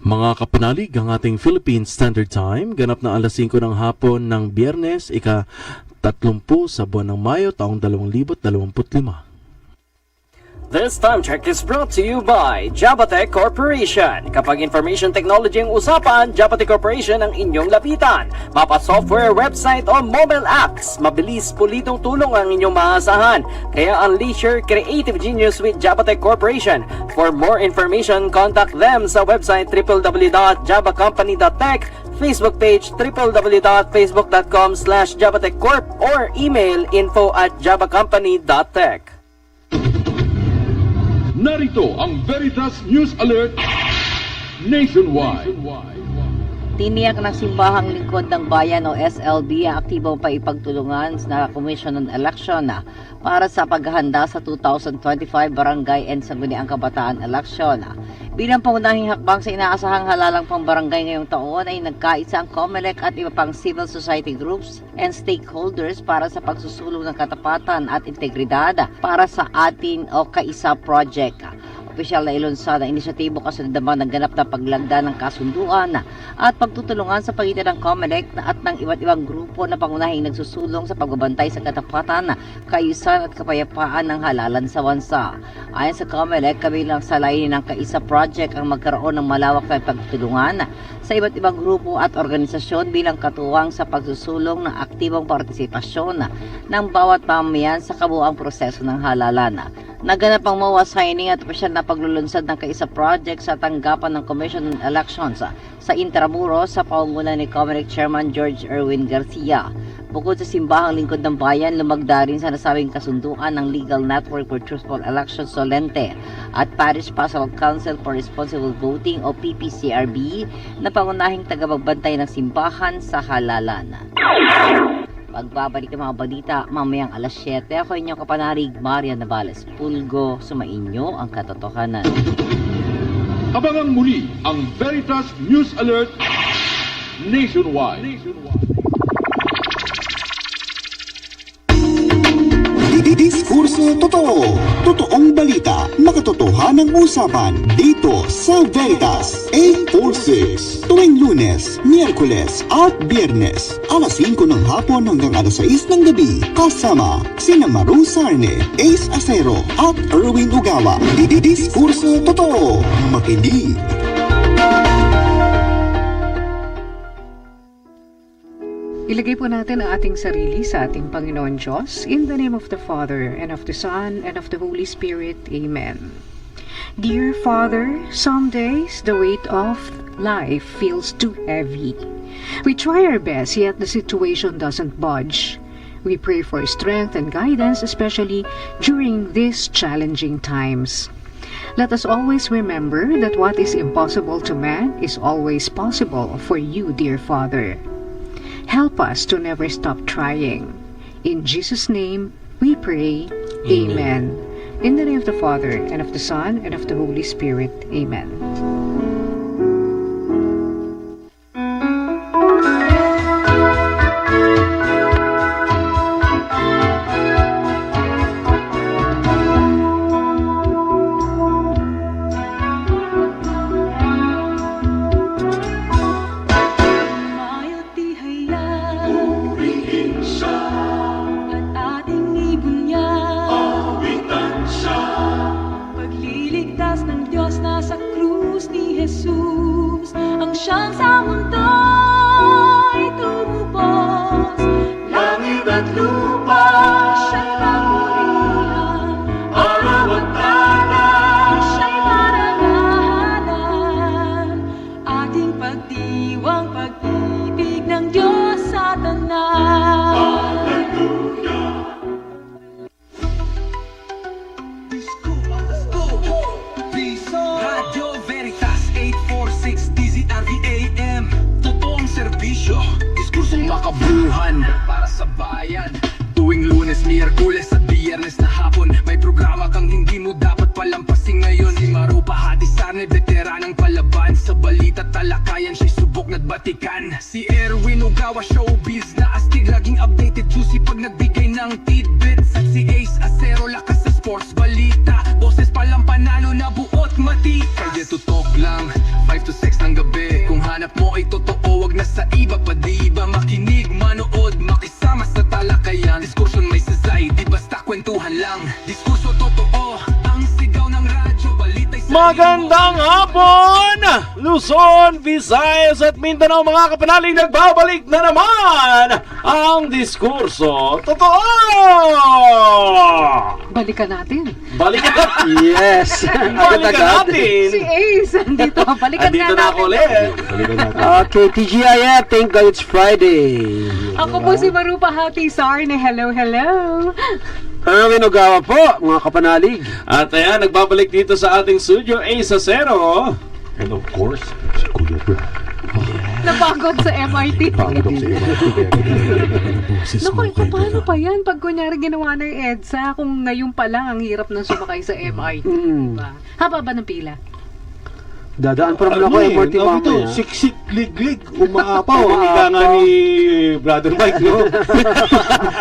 Mga kapanalig, ang ating Philippine Standard Time, ganap na alas 5 ng hapon ng Biyernes, ika-30 sa buwan ng Mayo, taong 2025. This time check is brought to you by Jabatech Corporation. Kapag information technology ang usapan, Jabatech Corporation ang inyong lapitan. Mapa software, website o mobile apps. Mabilis, pulitong tulong ang inyong maasahan. Kaya unleash your creative genius with Jabatech Corporation. For more information, contact them sa website www.jabacompany.tech, Facebook page www.facebook.com/jabatechcorp or email info@jabacompany.tech. Narito ang Veritas News Alert Nationwide. Tiniyak ng Simbahang Lingkod ng Bayan o SLB ang aktibong paipagtulungan na Commission on Election para sa paghahanda sa 2025 Barangay and Sangguniang Kabataan Election. Bilang pangunahing hakbang sa inaasahang halalang pambarangay ngayong taon ay nagkaisa ang COMELEC at iba pang civil society groups and stakeholders para sa pagsusulong ng katapatan at integridad para sa atin o Kaisa Project. Opisyal na ilunsad ang inisyatibo kasundaman ng ganap na paglagda ng kasunduan at pagtutulungan sa pagitan ng COMELEC at ng iba't ibang grupo na pangunahing nagsusulong sa pagbabantay sa katapatan, kaayusan at kapayapaan ng halalan sa bansa. Ayon sa COMELEC, kabilang sa layunin ng Kaisa Project ang magkaroon ng malawak na pagtulungan sa iba't ibang grupo at organisasyon bilang katuwang sa pagsusulong ng aktibong partisipasyon ng bawat pamamayan sa kabuuang proseso ng halalan. Naganap ang MOA signing at opisyal na paglulunsad ng Kaisa Project sa tanggapan ng Commission on Elections sa Intramuros sa pamumuno ni COMELEC Chairman George Erwin Garcia. Bukod sa Simbahang Lingkod ng Bayan, lumagda rin sa nasabing kasunduan ng Legal Network for Truthful Elections Solente at Parish Pastoral Council for Responsible Voting o PPCRB na pangunahing tagapagbantay ng simbahan sa halalan. Pagbabalik ng mga balita mamayang alas 7. Ako inyong kapanarig, Maria Navales Pulgo, sumainyo ang katotohanan. Abangan muli ang Veritas News Alert Nationwide. Diskurso totoo. Totoong balita. Makatotohanang usapan. Dito sa Veritas 846. Tuwing Lunes, Miyerkules at Biyernes. Alas 5 ng hapon hanggang alas 6 ng gabi. Kasama sina Maru Sarne, Ace Acero at Erwin Ugawa. Diskurso totoo. Makinig. Ilagay po natin ang ating sarili sa ating Panginoon Diyos. In the name of the Father, and of the Son, and of the Holy Spirit. Amen. Dear Father, some days the weight of life feels too heavy. We try our best, yet the situation doesn't budge. We pray for strength and guidance, especially during these challenging times. Let us always remember that what is impossible to man is always possible for you, dear Father. Help us to never stop trying. In Jesus' name, we pray. Amen. In the name of the Father, and of the Son, and of the Holy Spirit. Amen. Makabuhan para sa bayan. Tuwing Lunes, Miyerkules at Biyernes na hapon, may programa kang hindi mo dapat palampasin ngayon. Si Maru Pahati Sarne, veteranang palaban sa balita talakayan, siya'y subok na't batikan. Si Erwin Ugawa, showbiz na astig, laging updated, juicy pag nagbigay ng tidbits. At si Ace Acero, lakas sa sports balita, boses palang panalo na buot matikas. Pwede tutok lang 5 to 6 ng gabi. Magandang hapon! Luzon, Visayas at Mindanao, mga kapanalig, nagbabalik na naman ang diskurso totoo! Balikan natin. Balikan natin! Yes. Balikan natin! Si Ace, andito. Balikan Andito nga na ako natin. ulit. Okay, TGIF, thank God it's Friday. Ako po si Marupa Hati Sarne. Hello, hello. Erwin Ogawa po, mga kapanalig. At ayan, nagbabalik dito sa ating studio, Ace Acero. And of course, si Kuya Brad. Napagod sa MRT. Pagod ako sa Naku, ito paano pa yan? Pag kunyari ginawa na yung EDSA, kung ngayon pa lang ang hirap ng sumakay sa MRT. Diba? Haba ba ng pila? Dadaan pa naman ako MRT mamaya. Siksik, lig-lig, umaapaw. Ang ika nga ni Brother Mike, no?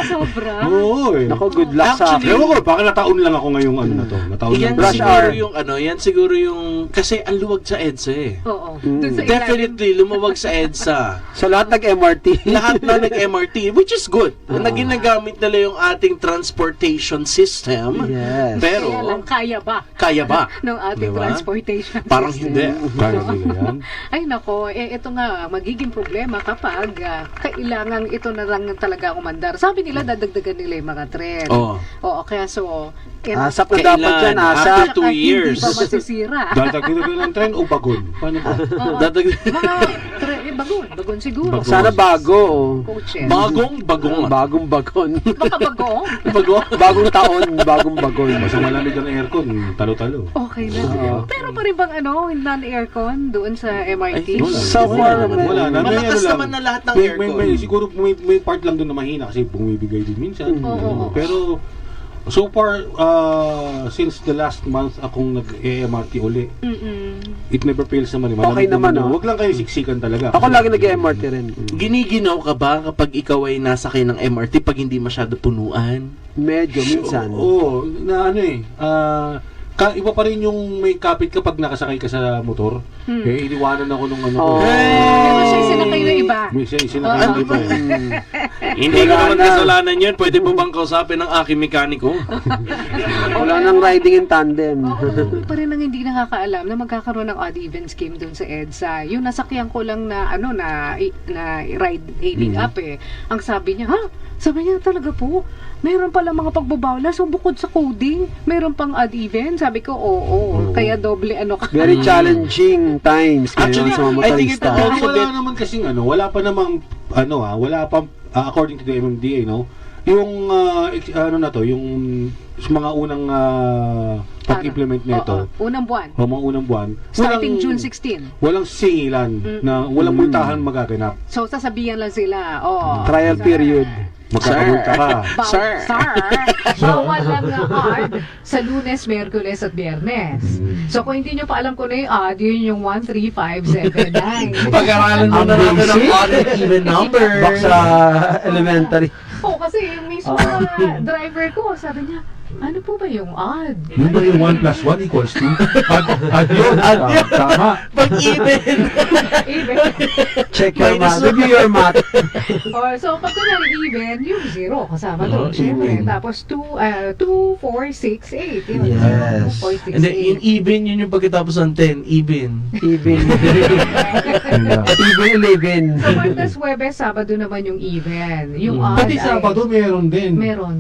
Sobra. Oo, eh. Nako, good luck sa akin. Ewan ko, baka nataon lang ako ngayong ano na to. Nataon Yan lang. Rush siguro hour. yung yan siguro yung kasi ang luwag sa EDSA eh. Oo. Dun sa ilalim. Definitely lumawag sa EDSA. Sa lahat nag-MRT. Lahat na nag-MRT, which is good. Naginagamit nila yung ating transportation system. Yes. Pero Kaya lang, kaya ba? ng Ng ating Diba? transportation parang system. hindi. Kaya nila yan. Ay nako, ito nga magiging problema kapag kailangan ito na lang talaga umandar. Sabi nila dadagdagan nila yung mga tren. Oo. Oo, kaya so Asap na dapat Kailan? yan, asap. After 2 years. Hindi pa masisira. Dadagdagan ng tren o bagon? Paano ba? Oo. Dadag- Bagon siguro. Sana bago. Coaches. bagong. Bagong bagon. Baka bago. Bagong taon, bagong bagon. Basta malamig ang aircon, talo-talo. Okay na. Pero pa rin bang non-aircon doon sa MRT? Ay, wala. So far, Wala na. May Malakas ano lang. naman na lahat ng aircon. Siguro may part lang doon na mahina kasi bumibigay din minsan. Oo. Pero so far, since the last month akong nag-MRT uli, it never fails naman. Okay naman, oh. Huwag lang kayo siksikan talaga. Ako lagi nag-MRT rin. Giniginaw ka ba kapag ikaw ay nasakay ng MRT pag hindi masyado punuan? Medyo, minsan. Oo, na ano eh. Iba pa rin yung may kapit kapag nakasakay ka sa motor. Eh, iniwanan ako nung ano ko. Oh. Pero siya sinakay na iba. May sinakay ng iba eh. Hindi ko Wala naman na. kasalanan yun. Pwede mo bang kausapin ng aking mekaniko? Wala nang riding in tandem. Oo, pa rin ang hindi nakakaalam na magkakaroon ng odd even scheme doon sa EDSA. Yung nasakyan ko lang na ride hailing app eh. Ang sabi niya, sabi niya talaga po, mayroon pala mga pagbabawla. So bukod sa coding, mayroon pang odd even. Sabi ko, oo. Kaya doble ka. Very challenging times Actually, ngayon sa mga I think it motorista. also Wala naman kasing wala pa namang wala pa according to the MMDA, no. Yung yung mga unang pag-implement nito. Unang buwan. Mga unang buwan. Starting June 16. Walang singilan na walang multahan magaganap. So sasabihan lang sila, Trial period. Magkakabulta ka. Sir. Bawal lang na odd sa Lunes, Miyerkules at Biyernes. So kung hindi nyo pa alam kung ano yung odd, yun yung 13579. Pag-aralan mo na natin ang odd and even numbers. Back sa elementary. Oo, kasi yung mismo na driver ko, sabi niya, ano po ba yung odd? Yung ba yung 1 plus 1 equals 2? At yun. Tama. Pag-even. Even. Check your math. Review your math. So pag kunwari even, yung 0 kasama doon. Siyempre. Tapos 2, 4, 6, 8. Yun. Yes. 2, 4, 6, Hindi, yung even, yun yung pagkatapos ng 10. Even. Even. Even 11. So Martes, Huwebes, Sabado naman yung even. Yung odd Pati Sabado meron din. Meron.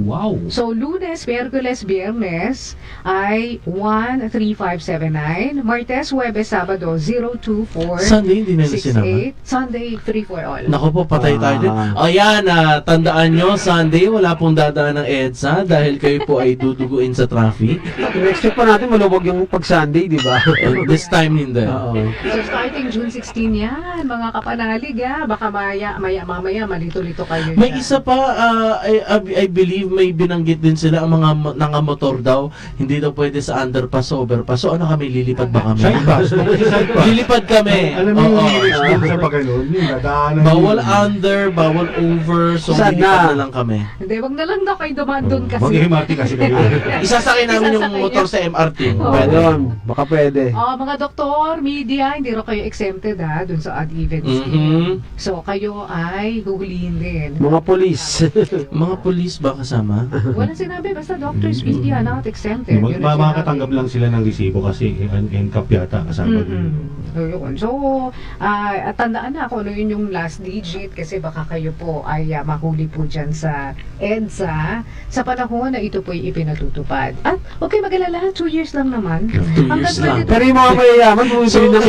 Wow. So, Lunes, Miyerkules, Biyernes ay 13579. Martes, Huwebes, Sabado 024. Sunday, hindi na sinama. 68. Sunday, 3 for all. Naku po, patay tayo din. O yan, tandaan nyo, Sunday, wala pong dadaan ng EDSA dahil kayo po ay duduguin sa traffic. Expect pa natin malubog yung pag-Sunday, di ba? This time hindi. So, starting June 16 yan, mga kapanalig baka mamaya malito-lito kayo. May isa pa, I believe may binanggit din sila ang mga nangamotor daw, hindi daw pwede sa underpass o overpass. So ano kami, lilipad ba kami? Side pass. Lilipad kami. Alam mo yung Oo. lyrics dun sa pagano'n, yung dadaanan. Bawal under, bawal over, so Sana. lilipad na lang kami. Hindi, wag na lang daw kayo dumaan doon kasi. Mag-MRT kasi kayo. Isasakay namin yung Isasakay motor niyo. sa MRT. Oo. Pwede. Ayun, baka pwede. Mga doktor, media, hindi rin kayo exempt exempted dun sa odd even scheme. Mhm. So, kayo ay huhulihin din. Mga polis. Mga pulis ba kasama? Walang sinabi, basta doctors media not exempted. Yun ang Makakatanggap sinabi. lang sila ng resibo kasi NCAP yata kasama din. So, yun. So, at tandaan na kung ano yun yung last digit kasi baka kayo po ay mahuli po dyan sa EDSA sa panahon na ito po ay ipinatutupad. At okay, mag-alala, 2 years lang naman. 2 years lang. Pero yung mga mayayaman, bumibili ng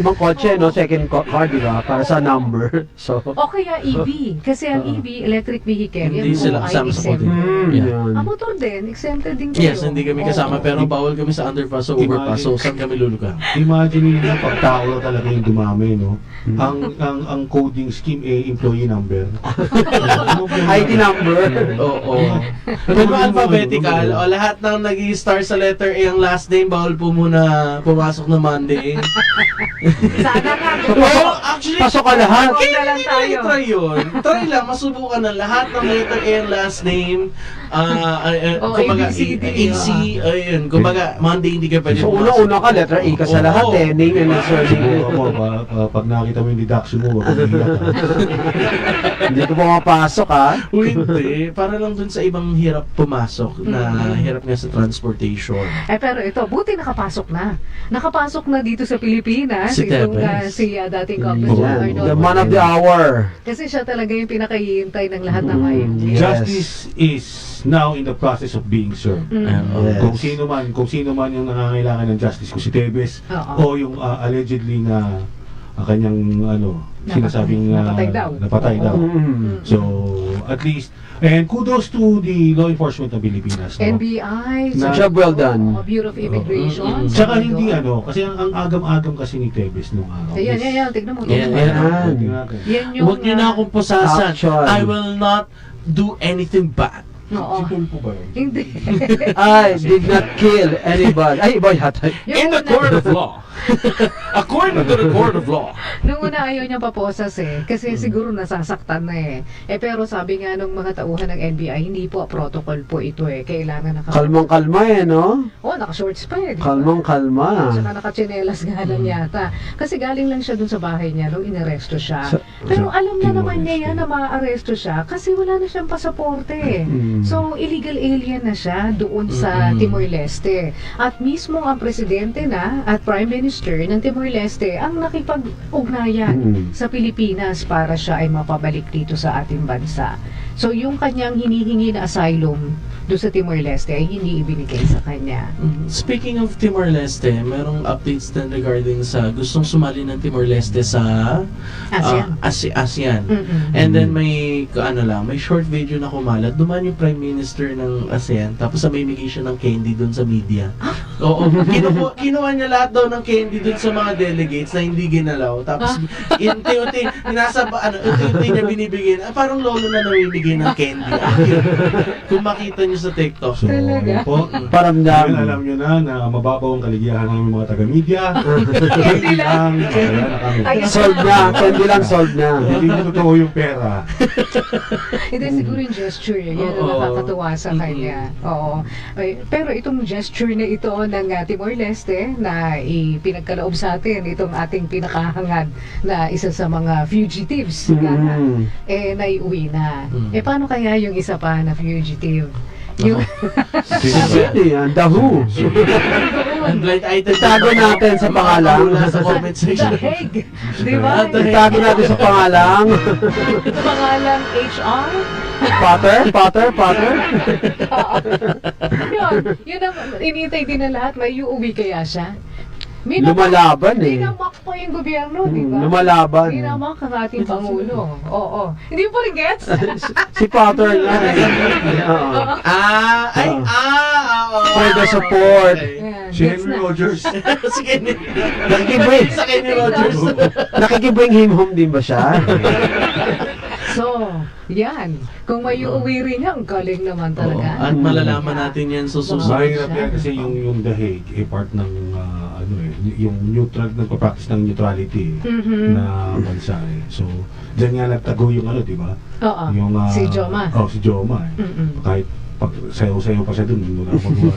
ibang kotse, no? Second car, di ba? Para sa number. So, O kaya EV. Kasi ang EV, electric vehicle, Hindi yan po sila ay kasama sa exempted. code. Yeah. yun. Ang motor din, exempted din kayo. Yes, hindi kami kasama Oo. pero bawal kami sa underpass o overpass. So, saan kami lulugar? Imagine nyo pag tao talaga yung dumami, no? Ang coding scheme employee number. ID number. Oo. Pero alphabetical, o lahat ng nag-i-star sa letter A ang last name, bawal po muna pumasok na Monday. Sana nga. Well, actually, Pasok ka lahat. Huwag na lang tayo. try yun. Try lang, masubukan na lahat ng letter A ang last name. Kumbaga, ABCD, AC, ayun. Kumbaga, Monday hindi ka pwede So, pumasok. una-una ka, letter A ka sa Oo. lahat eh. Name and surname. Ako, pag nakita mo yung deduction mo, wag kang hiyak. Hindi ko pumapasok, ha? Hindi. Para lang dun sa ibang hirap pumasok na hirap nga sa transportation. Pero ito, buti nakapasok na. Nakapasok na dito sa Pilipinas. Si Itong Tevez. dating Congressman Yan. Arnold The man of the Tevez. hour. Kasi siya talaga yung pinakahihintay ng lahat ng may Yes. Justice is now in the process of being served. Yes. Kung sino man yung nangangailangan ng justice, kung si Tevez o yung allegedly na kanyang sinasabing napatay daw. So, at least, and kudos to the law enforcement ng Pilipinas. No? NBI, Na- Job well done. Bureau of Immigration. Tsaka hindi kasi ang agam-agam kasi ni Tevez nung araw. Ayan, tignan mo. Yan, tignan mo. yan. Tingnan natin. Yan yung... Huwag niyo na akong pusasan. Action. I will not do anything bad. Oo. Si Tulfo ba yun? Hindi. I did not kill anybody. Ay, iba yata. In the court of law. According to the court of law. Nung una ayaw niya paposas kasi siguro nasasaktan na pero sabi nga nung mga tauhan ng NBI, hindi po protocol po ito Kailangan Kalmang-kalma no? naka-shorts pa di ba? Kalmang-kalma. Saka naka-tsinelas nga lang yata. Kasi galing lang siya dun sa bahay niya nung inaresto siya. Pero alam na naman niya yan na ma-aresto siya kasi wala na siyang pasaporte. So, illegal alien na siya doon sa Timor-Leste. At mismo ang presidente na at prime minister ng Timor-Leste ang nakipag-ugnayan sa Pilipinas para siya ay mapabalik dito sa ating bansa. So, yung kanyang hinihingi na asylum doon sa Timor-Leste ay hindi ibinigay sa kanya. Speaking of Timor-Leste, merong updates din regarding sa gustong sumali ng Timor-Leste sa ASEAN. ASEAN. And then may may short video na kumalat. Duman yung Prime Minister ng ASEAN, tapos mamimigay siya ng candy dun sa media. Oo. Kinuha niya lahat daw ng candy dun sa mga delegates na hindi ginalaw. Tapos unti-unti niya binibigyan. Parang lolo na namimigay ng candy. Kung makita niyo sa TikTok. So, yun po. Paramdam. Ngayon, alam nyo na mababaw ang kaligayahan ng mga taga-media. Hindi lang. Wala na kami. Solved na. Candy lang solved na. Hindi na totoo yung pera. Hindi, siguro yung gesture yan ang Oo. nakakatuwa sa kanya. Oo. Pero itong gesture na ito ng Timor-Leste na ipinagkaloob sa atin, itong ating pinakahangad na isa sa mga fugitives, naiuwi na. Paano kaya yung isa pa na fugitive? Yung Hindi yan. The Who. And blind item. Itago natin sa pangalan. Mula sa comment The section. Hague. Di ba? Itago natin sa pangalang. Pangalang HR? Potter. Yun ang inintay din na lahat. May uuwi kaya siya? Lumalaban Minamak pa yung gobyerno, di ba? Lumalaban. Minamak ang ating Pangulo. Oo. Hindi mo pa rin gets? Si Potter nga. For the support. Ayan, Si gets Henry na. Rogers. Si Kenny. Nakikibring. Sa Kenny Rogers. Nakikibring him home din ba siya? So, yan. Kung may uuwi rin niya, ang galing naman talaga. At malalaman natin yan sa susunod. Mahirap yan kasi yung The Hague part ng yung neutral, nagpa-practice ng neutrality na bansa So, dyan nga nagtago yung di ba? Oo. Yung, Si Joma. Si Joma Mm-mm. Kahit pag sayo-sayo pa siya dun, hindi mo na magawa.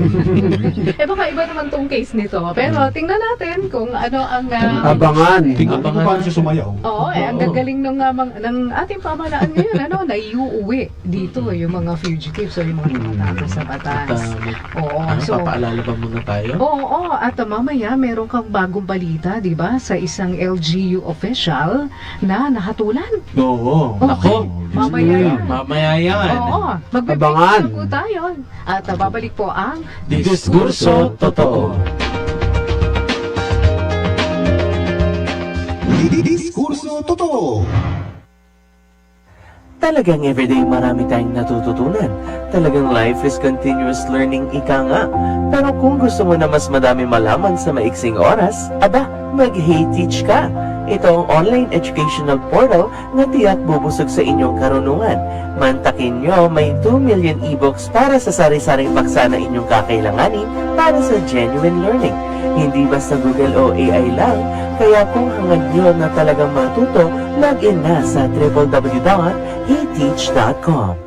Baka iba naman tong case nito. Pero tingnan natin kung ano ang... Abangan. Tingnan mo kung paano siya sumayaw. Oo, ang gagaling ng ating pamahalaan ngayon, na iuuwi dito yung mga fugitives o yung mga tumatapos sa batas. Oo, so... Papaalala ba muna tayo? Oo, at mamaya meron kang bagong balita, di ba, sa isang LGU official na nahatulan. Oo. Okay. Mamaya yan. Mamaya yan. Oo, Abangan. magbibigay po tayo. At babalik po ang Diskurso Totoo. Diskurso Totoo. Talagang everyday marami tayong natututunan. Talagang life is continuous learning, ika nga. Pero kung gusto mo na mas madami malaman sa maiksing oras, aba, mag-Hey Teach ka. Ito ang online educational portal na tiyak bubusog sa inyong karunungan. Mantakin nyo, may 2 million ebooks para sa sari-saring paksa na inyong kakailanganin para sa genuine learning. Hindi basta Google o AI lang, kaya kung hangad nyo na talagang matuto, log-in na sa www.heyteach.com.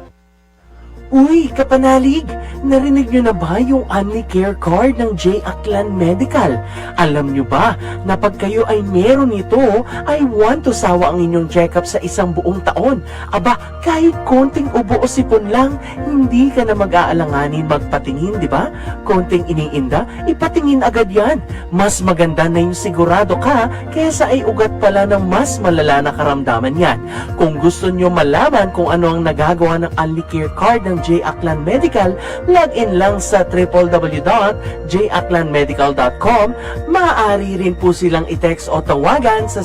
Uy, kapanalig! Narinig nyo na ba yung OmniCare card ng J. Aklan Medical? Alam nyo ba na pag kayo ay meron nito, ay 1 to sawa ang inyong check-up sa isang buong taon? Aba, kahit konting ubo o sipon lang, hindi ka na mag-aalanganin magpatingin, di ba? Konting iniinda, ipatingin agad yan. Mas maganda na yung sigurado ka, kaysa ay ugat pala ng mas malala na karamdaman yan. Kung gusto nyo malaman kung ano ang nagagawa ng OmniCare card ng J. Aklan Medical, log-in lang sa www.jaklanmedical.com. Maaari rin po silang i-text o tawagan sa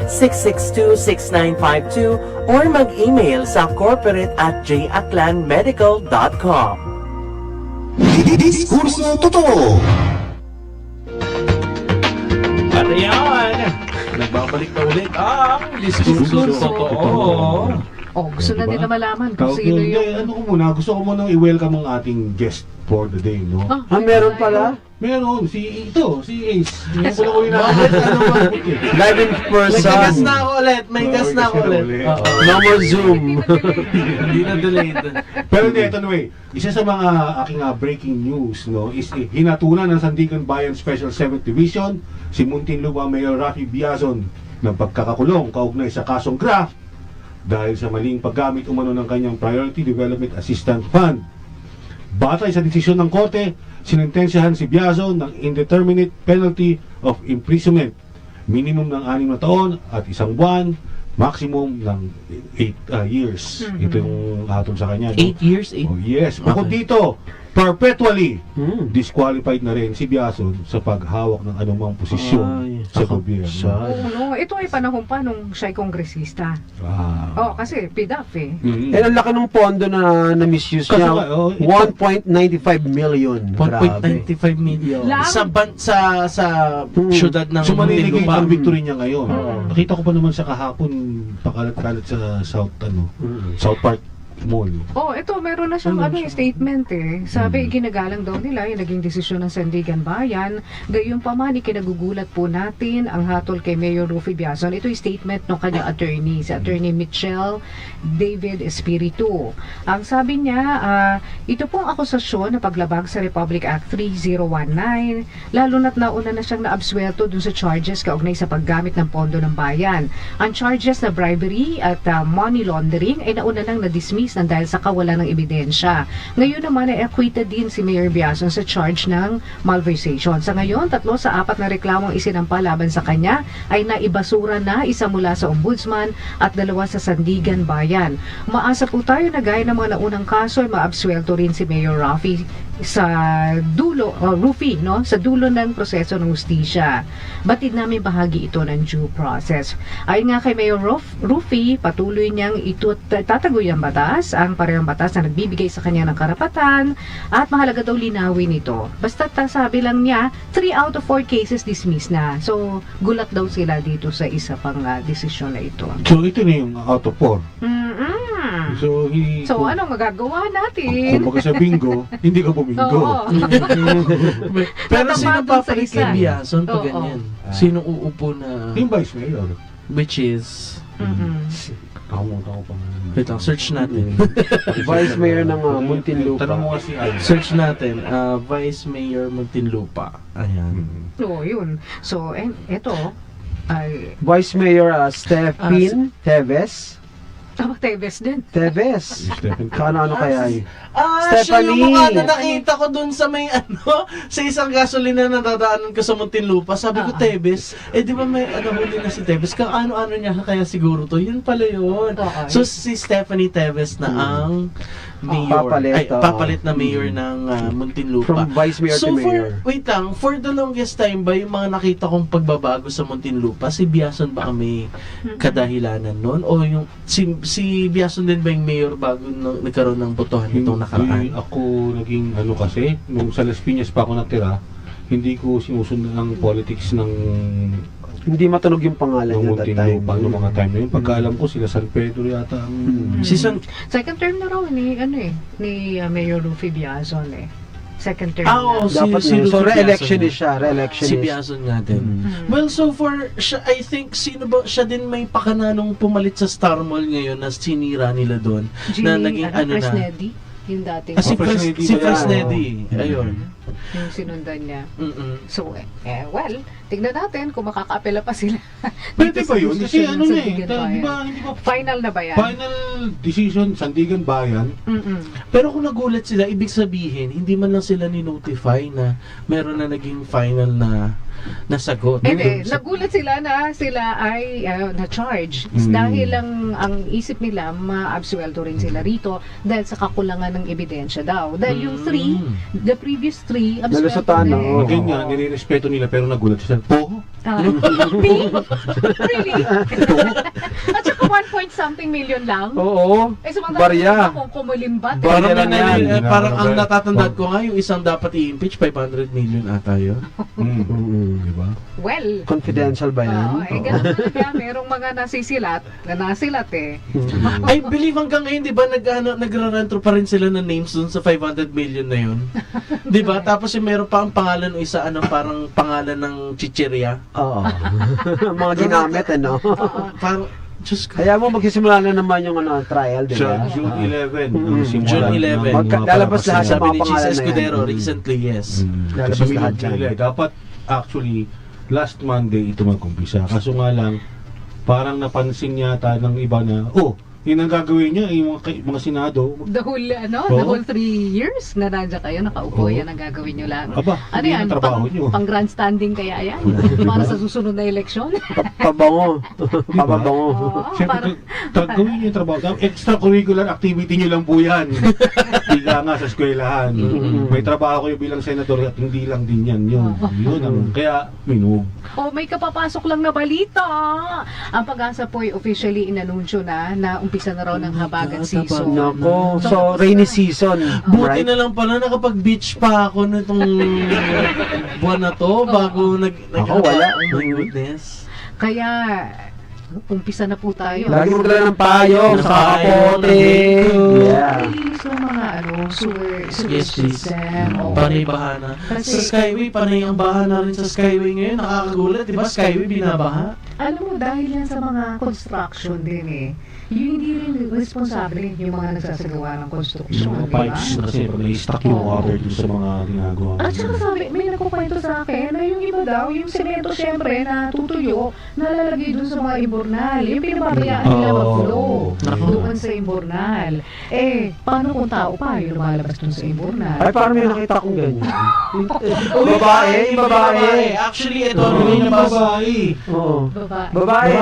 0963-662-6952 or mag-email sa corporate@jaklanmedical.com. Diskurso Totoo. At yan! Nagbabalik na ulit ang Diskurso Totoo. gusto na nila malaman kung Tawag sino yun. yung... Ano ko muna, gusto ko muna i-welcome ang ating guest for the day, no? Meron pala? Meron, si Ace. Ngayon ko lang ko hinahanap. Live in May person. gas na ako ulit. May gas na ako ulit. Oo. No more Zoom. Hindi na delayed. Pero hindi, ito anyway, isa sa mga aking breaking news, no, is hinatunan ng Sandigan Bayan Special 7th Division si Muntinlupa Mayor Rafi Biazon ng pagkakakulong kaugnay sa kasong graft dahil sa maling paggamit umano ng kanyang Priority Development Assistance Fund. Batay sa desisyon ng korte, sinentensyahan si Biazon ng indeterminate penalty of imprisonment, minimum ng 6 na taon at 1 buwan, maximum ng 8 years. Ito yung hatol sa kanya. 8 years? Oh, yes. Bukod dito, perpetually disqualified na rin si Biazon sa paghawak ng anumang posisyon sa gobyerno. Ito ay panahon pa nung siya'y kongresista. Kasi PDAF eh. Ang laki ng pondo na na-misuse niya. 1.95 million. 1.95 million. Sa syudad ng Sumaninigay Muntinlupa. ang victory niya ngayon. Nakita ko pa naman sa kahapon pakalat-kalat sa South Park Mall. Ito meron na siyang statement eh. Sabi, ginagalang daw nila yung naging desisyon ng Sandigan Bayan. Gayunpaman, ikinagugulat po natin ang hatol kay Mayor Rufy Biazon. Ito yung statement ng kanyang attorney, si Attorney Michelle David Espiritu. Ang sabi niya, ito pong akusasyon na paglabag sa Republic Act 3019, lalo na't nauna na siyang naabswelto dun sa charges kaugnay sa paggamit ng pondo ng bayan. Ang charges na bribery at money laundering ay nauna nang na-dismiss ng dahil sa kawalan ng ebidensya. Ngayon naman ay acquitted din si Mayor Biazon sa charge ng malversation. Sa ngayon, 3 sa 4 na reklamong isinampa laban sa kanya ay naibasura na, isa mula sa Ombudsman at 2 sa Sandigan Bayan. Maasa po tayo na gaya ng mga naunang kaso ay maabswelto rin si Mayor Rafi sa dulo, Rufy, no? Sa dulo ng proseso ng hustisya. Batid namin bahagi ito ng due process. Ayon nga kay Mayor Rufy, patuloy niyang tatagoy ang batas, ang parehong batas na nagbibigay sa kanya ng karapatan, at mahalaga daw linawin ito. Basta sabi lang niya, 3 out of 4 cases dismissed na. So, gulat daw sila dito sa isa pang desisyon na ito. So, ito na yung out of 4. So, anong magagawa natin? Kung baka sa bingo, hindi ka bumingo. Pero sino papalit kay Biazon pag ganyan? Sino uupo na... Yung vice mayor. Which is... Ako pa. Wait lang, search natin. Vice Mayor ng Muntinlupa. Tanong mo kasi Search natin, Vice Mayor Muntinlupa. Ayan. So, yun. So, eto, ay, Vice Mayor Stephen Teves. tama, Teves din. Teves. Stephen. Ano kaya yun? Siya yung Stephanie. mukha na nakita ko dun sa may sa isang gasolina na nadadaanan ko sa Muntinlupa. Sabi ko, Tebes, di ba may huli na si Tebes? Ano niya kaya siguro to? Yun pala yun. So, si Stephanie Tebes na ang mayor. Papalit na mayor ng Muntinlupa. From Vice Mayor to Mayor. Wait lang, for the longest time ba, yung mga nakita kong pagbabago sa Muntinlupa, si Biason ba may kadahilanan nun? O yung si Biason din ba yung mayor bago nagkaroon ng botohan nitong nakaraan? Hindi ako naging kasi, nung sa Las Piñas pa ako natira, hindi ko sinusunod ang politics ng Hindi matunog yung pangalan niya that time. Muntinlupa noong mga time na yun. Pagkaalam ko sila San Pedro yata ang... Second term na raw ni Mayor Rufy Biazon Second term Oo, na. Dapat so re-election siya, re-election si Biazon nga din. Well, so for siya, I think siya din may pakana nung pumalit sa Star Mall ngayon na sinira nila doon na naging Fresnedi, yung dating. Si Fresnedi. Ayun. Yung sinundan niya. So, well, tignan natin kung makakaapela pa sila. Pwede ba yun? Kasi ano na hindi ba final na ba yan? Final decision, Sandigan Bayan. Pero kung nagulat sila, ibig sabihin, hindi man lang sila ni-notify na meron na naging final na nasagot. Nagulat sila na sila ay na-charge. Dahil ang isip nila, ma-absueldo rin sila rito dahil sa kakulangan ng ebidensya daw. Dahil yung the previous three, absueldo din. Again nga, nire-respeto nila pero nagulat sila. Po? Really? At saka 1.something million lang? Oo. Barya. Kung kumulimbat. Parang ang natatandaan ko nga, yung isang dapat i-impeach, 500 million ata yun. Diba? Well, confidential ba yan? Ganun talaga. Merong mga nasilat I believe hanggang ngayon, di ba, nagra-rentro pa rin sila ng names dun sa 500 million na yun. Di ba? Tapos yung meron pa ang pangalan o isa, parang pangalan ng chichirya. Oo. Mga ginamit, Parang, kaya mo magsisimula na naman yung trial, di ba? June 11. June 11. Lalabas lahat sa Sabi mga ni pangalan Chis na Escudero, recently, yes. Lalabas lahat dyan. Dapat, actually, last Monday ito mag-umpisa. Kaso nga lang, parang napansin yata ng iba na, yun ang gagawin niya, yung mga senado. The whole 3 years na nandiyan kayo, nakaupo, yan ang gagawin nyo lang. Aba, Ano yan? Pang grandstanding kaya yan? Para sa susunod na eleksyon? Pabango. Pabango. Siyempre, gawin niyo yung trabaho. Extracurricular activity niyo lang po yan. Higa nga sa eskwelahan. May trabaho kayo bilang senador at hindi lang din yan. Yun ang, kaya minug. May kapapasok lang na balita. Ang Pag-asa po ay officially inanunsyo na umpisa na raw ng habagat season. Nako, so rainy season. Buti na lang pala nakapag-beach pa ako nitong buwan na to bago Ako wala. Oh my goodness. Kaya umpisa na po tayo. Lagi mo dala ng payo sa kapote. Yeah. Sa mga sewer Yes, please. system. Panay bahana. Sa Skyway, panay ang bahana rin sa Skyway ngayon. Nakakagulat, di ba? Skyway binabaha. Alam mo, dahil yan sa mga construction din yung hindi rin responsable yung mga nagsasagawa ng construction. Yung mga pipes kasi na-stuck yung water dun sa mga ginagawa. At saka sabi, may nagkukwento sa akin na yung iba daw, yung semento syempre na tutuyo, nalalagay dun sa mga imbornal. Yung pinababayaan nila mag-flow doon sa imbornal. Paano kung tao pa yung lumalabas dun sa imbornal? Ay, parang may nakita kong ganyan. Babae. Actually, ito yung babae. Babae.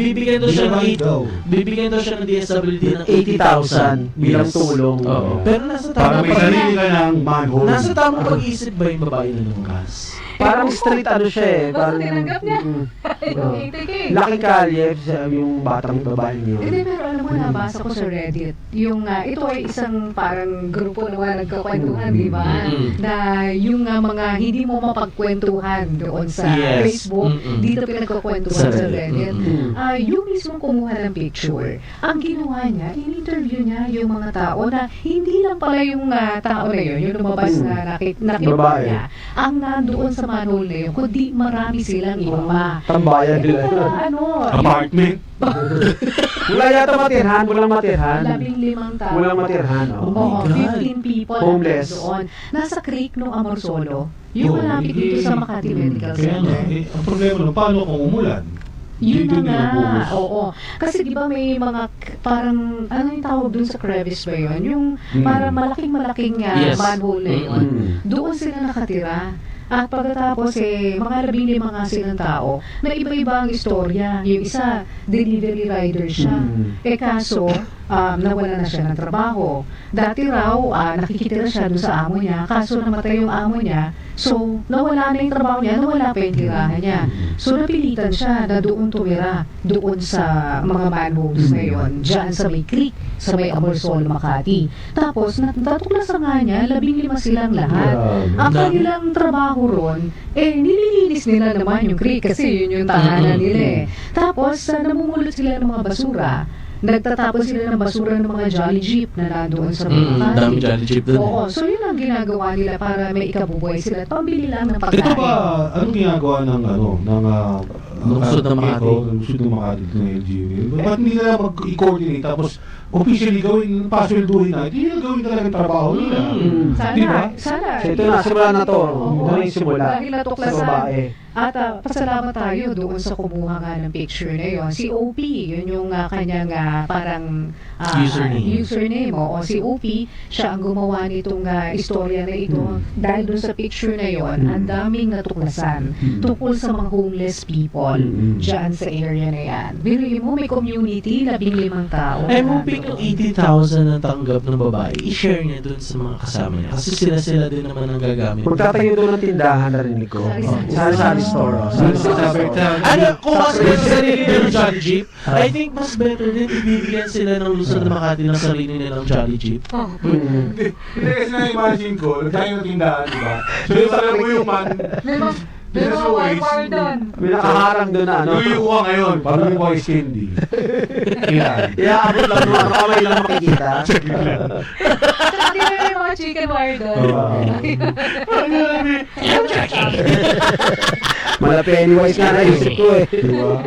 Bibigyan daw siya ng DSWD ng 80,000 bilang tulong. Pero nasa Parang may sarili ka ng manhole. Nasa tamang pag-isip ba yung babae na lumabas? Parang street siya Parang tinanggap niya. Yung 80K. Laking kalye yung batang babae niya. Hindi, pero alam mo, nabasa ko sa Reddit. Yung, ito ay isang parang grupo na nagkakwentuhan, di ba? Na yung mga hindi mo mapagkwentuhan doon sa Facebook Facebook, dito pinagkukwentuhan sa Reddit. Yung mismong kumuha ng picture, ang ginawa niya, in-interview niya yung mga tao na hindi lang pala yung tao na yun, yung lumabas na nakita niya, ang nandoon sa manhole na yun, kundi marami silang iba pa. Tambayan nila. Apartment. Wala yata matirhan, walang matirhan. 15 tao. Walang matirhan, Oo, 15 people homeless doon. Nasa creek ng Amorsolo, yung malapit dito sa Makati Medical Kaya nga, Center. ang problema nun, paano kung umulan? Yun Dito na nga, nilubuhos. oo. Kasi di ba may mga parang, ano yung tawag dun sa crevice ba yun? Yung parang malaking Yes. manhole na yun. Doon sila nakatira. At pagkatapos mga 15 nga silang tao na iba-iba ang istorya. Yung isa, delivery rider siya. Kaso, nawala na siya ng trabaho. Dati raw, nakikitira siya doon sa amo niya. Kaso namatay yung amo niya. So, nawala na yung trabaho niya, nawala pa yung tirahan niya. So, napilitan siya na doon tumira. Doon sa mga manholes na yun. Diyan sa may creek, sa may Amorsolo, Makati. Tapos, natuklasan nga niya, 15 silang lahat. Ang kanilang trabaho ron, nililinis nila naman yung creek kasi yun yung tahanan nila Tapos, namumulot sila ng mga basura. Nagtatapon sila ng basura ng mga Jolly Jeep na nandoon sa mga Dami Jolly Jeep doon. Oo, so yun ang ginagawa nila para may ikabubuhay sila at pambili lang ng pagkain. Ito ba, anong ginagawa ng Lungsod ng Makati? Lungsod ng Makati ng LGU? Ba't hindi nila mag-coordinate tapos officially gawin, paswelduhin na, hindi nila gawin talaga yung trabaho nila. Sana. So ito na, simula na to. Ito na yung simula. Dahil natuklasan. At pasalamat tayo doon sa kumuha nga ng picture na yon. Si OP, yun yung kanyang parang username. O si OP, siya ang gumawa nitong istorya na ito. Dahil doon sa picture na yon, ang daming natuklasan tungkol sa mga homeless people dyan sa area na yan. Biruin mo, may community, 15 tao. I'm hoping yung 80,000 na tanggap ng babae, i-share niya dun sa mga kasama niya. Kasi sila din naman ang gagamit. Magtatayo doon ng tindahan, narinig ko. Sari-sari store. Ano, kung mas gusto sarili nila ng Jolly Jeep, I think mas better din ibibigyan sila ng Luzon na Makati ng sarili nilang Jolly Jeep. Hindi kasi na-imagine ko, tayo ng tindahan, di ba? So yung alam mo yung man, business always, May nakaharang doon na ano. yung uwa ngayon, pag yung boys candy. Ilan? Iaabot lang doon, ano kamay lang makikita. Hindi na yung mga chicken wire doon. Mala Pennywise nga naisip ko Diba?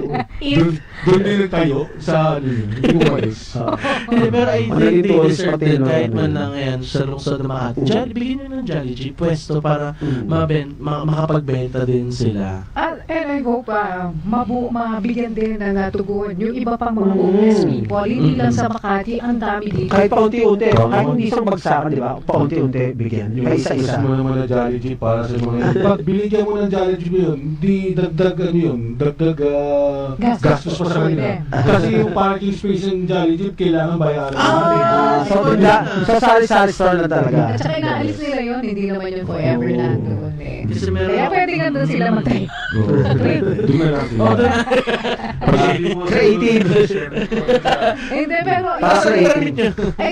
Doon din tayo sa yung boys. Pero I think Naging they tourist deserve pati, din no? kahit man lang yan sa lungsod na Makati. Bigyan nyo ng Jolly Jeep pwesto para makapagbenta din sila. And I hope mabigyan din ng tugon yung iba pang mga homeless people. Hindi lang sa Makati, ang dami dito. Kahit paunti-unti, kahit hindi isang bagsakan, di ba? Paunti-unti bigyan. Yung Kahit isa-isa. mo naman na Jolly Jeep para sa mga pag binigyan mo ng Jolly Jeep yun, hindi dagdag gastos pa sa kanila. Kasi yung parking space ng Jolly Jeep kailangan bayaran. So sari-sari store na talaga. At saka inaalis nila yun, hindi naman yun forever na doon Kasi meron Kaya pwede nga doon sila magtayo. Doon na lang sila. Creative. Hindi, pero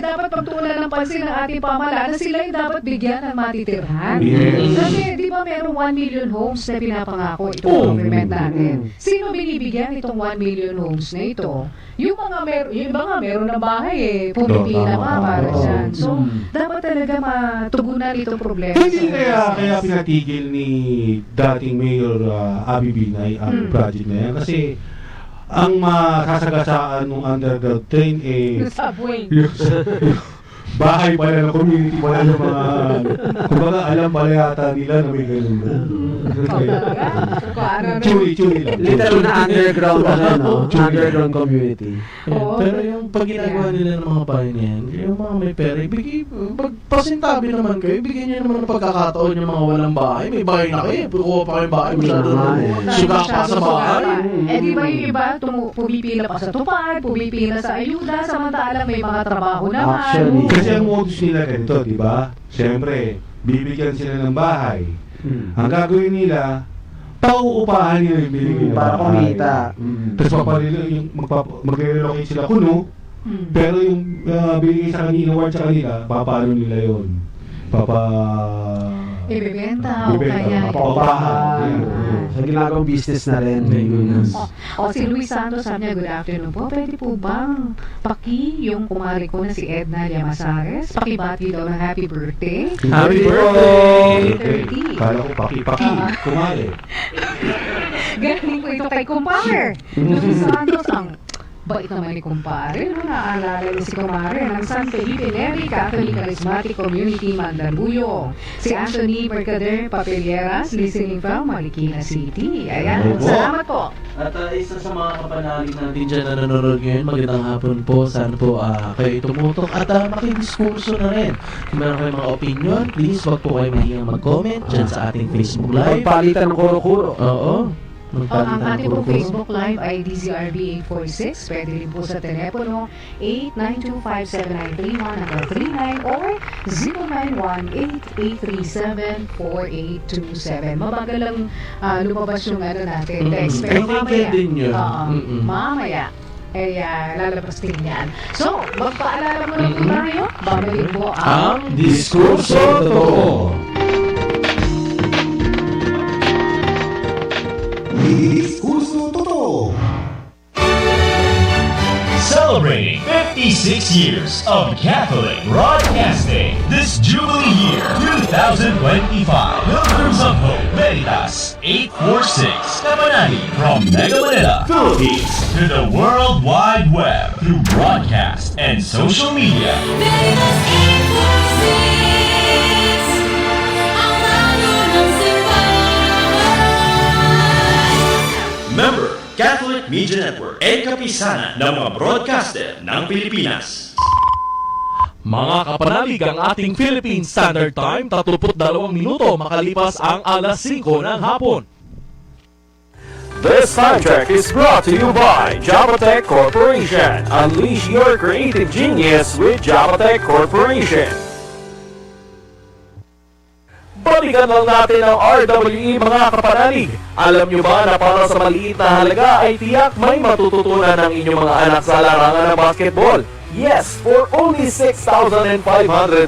dapat pagtuunan ng pansin ng ating pamahalaan na sila yung dapat bigyan ng matitirhan. Yes. Kasi di ba merong 1 million homes na pinapangako itong government natin. Sino binibigyan itong 1 million homes na ito? Yung iba nga meron ng bahay pumipila pa para dyan. So, dapat talaga matugunan itong problema. Hindi kaya pinatigil ni dating Mayor Abby Binay ang project na yan. Kasi ang masasagasaan ng underground train Subway. bahay pala ng community pala ng mga kumbaga alam pala yata nila na may ganun. Churi lang. Literal na underground underground community. Pero yung pag ginagawa nila ng mga bahay niyan, yung mga may pera, pasintabi naman kayo, bigyan nyo naman ng pagkakataon yung mga walang bahay. May bahay na kayo, kukuha pa kayong bahay, masyado suga pa sa bahay. Di ba yung iba, pumipila pa sa tupad, pumipila sa ayuda, samantalang may mga trabaho naman. Actually. Kasi ang modus nila ganito, di ba? Siyempre, bibigyan sila ng bahay. Ang gagawin nila, pauupahan nila yung binigyan ng Para bahay. kumita. Tapos magre-relocate sila kuno, pero yung binigay sa kanila, award sa kanila, papaano nila yun? ibebenta o kaya... Paupahan. Sa ginagawang business na rin. Si Luis Santos sabi niya, good afternoon po. Pwede po bang yung kumari ko na si Edna Llamazares, pakibati daw ng happy birthday? Happy birthday! 30. Kala ko paki-paki, kumari. Galing po ito kay kumpare. Luis Santos, ang bait naman ni kumpare. Naaalala niyo si kumare ng San Felipe Neri Catholic Charismatic Community Mandaluyong. Si Anthony Mercader Papeleras, listening from Marikina City. Ayan, salamat po. At isa sa mga kapanalig natin dyan na nanonood ngayon, magandang hapon po. Sana po kayo tumutok at makidiskurso na rin. Kung meron kayong mga opinion, please wag po kayo mahingang mag-comment dyan sa ating Facebook Live. Pagpalitan ng kuro-kuro. Oo. Ang ating po Facebook Live ay DZRB846. Pwede rin po sa telepono 8925791 hanggang 39 or 0918-837-4827. Mabagal lang lumabas yung natin. Text. Pero mamaya. Din yun. Mamaya. Lalabas din yan. So, magpaalala mo na po tayo. Babalik po ang Diskurso Totoo. Diskurso Totoo. Celebrating 56 years of Catholic Broadcasting this Jubilee year 2025. Pilgrims of Hope Veritas 846 Kapanani from Mega Manila, Philippines to the World Wide Web through broadcast and social media. Veritas 846 ang radyo ng simbahan. Member Catholic Media Network and kapisanan ng mga broadcaster ng Pilipinas. Mga kapanalig, ang ating Philippine Standard Time, 32 minuto makalipas ang alas 5 ng hapon. This time check is brought to you by Jabatech Corporation. Unleash your creative genius with Jabatech Corporation. Balikan lang natin ang RWE mga kapanalig. Alam nyo ba na para sa maliit na halaga ay tiyak may matututunan ng inyong mga anak sa larangan ng basketball? Yes, for only 6,500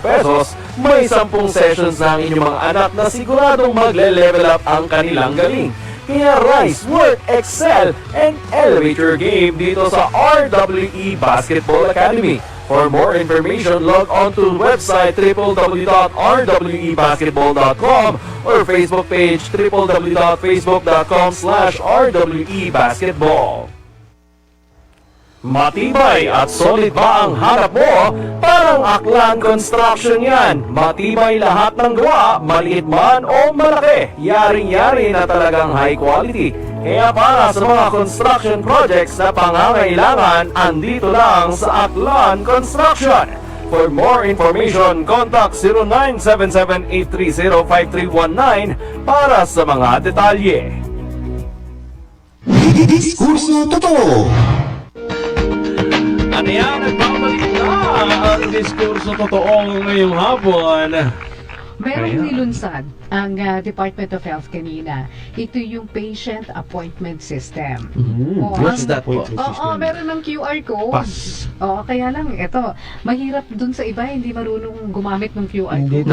pesos, may 10 sessions na ang inyong mga anak na siguradong magle-level up ang kanilang galing. Kaya rise, work, excel, and elevate your game dito sa RWE Basketball Academy. For more information, log on to website www.rwebasketball.com or Facebook page www.facebook.com/rwebasketball. Matibay at solid ba ang hanap mo? Parang Aklan Construction yan. Matibay lahat ng gawa, maliit man o malaki. Yaring-yari na talagang high quality. Kaya para sa mga construction projects na pangangailangan, andito lang sa Aklan Construction. For more information, contact 0977-830-5319 para sa mga detalye. Diskurso Totoo. Ano yan? Nagbabalik na ang Diskurso Totoo ngayong hapon. Merong nilunsad ang Department of Health kanina. Ito yung patient appointment system. What's that po? Meron ng QR code. Pass. Kaya lang, ito, mahirap dun sa iba, hindi marunong gumamit ng QR code.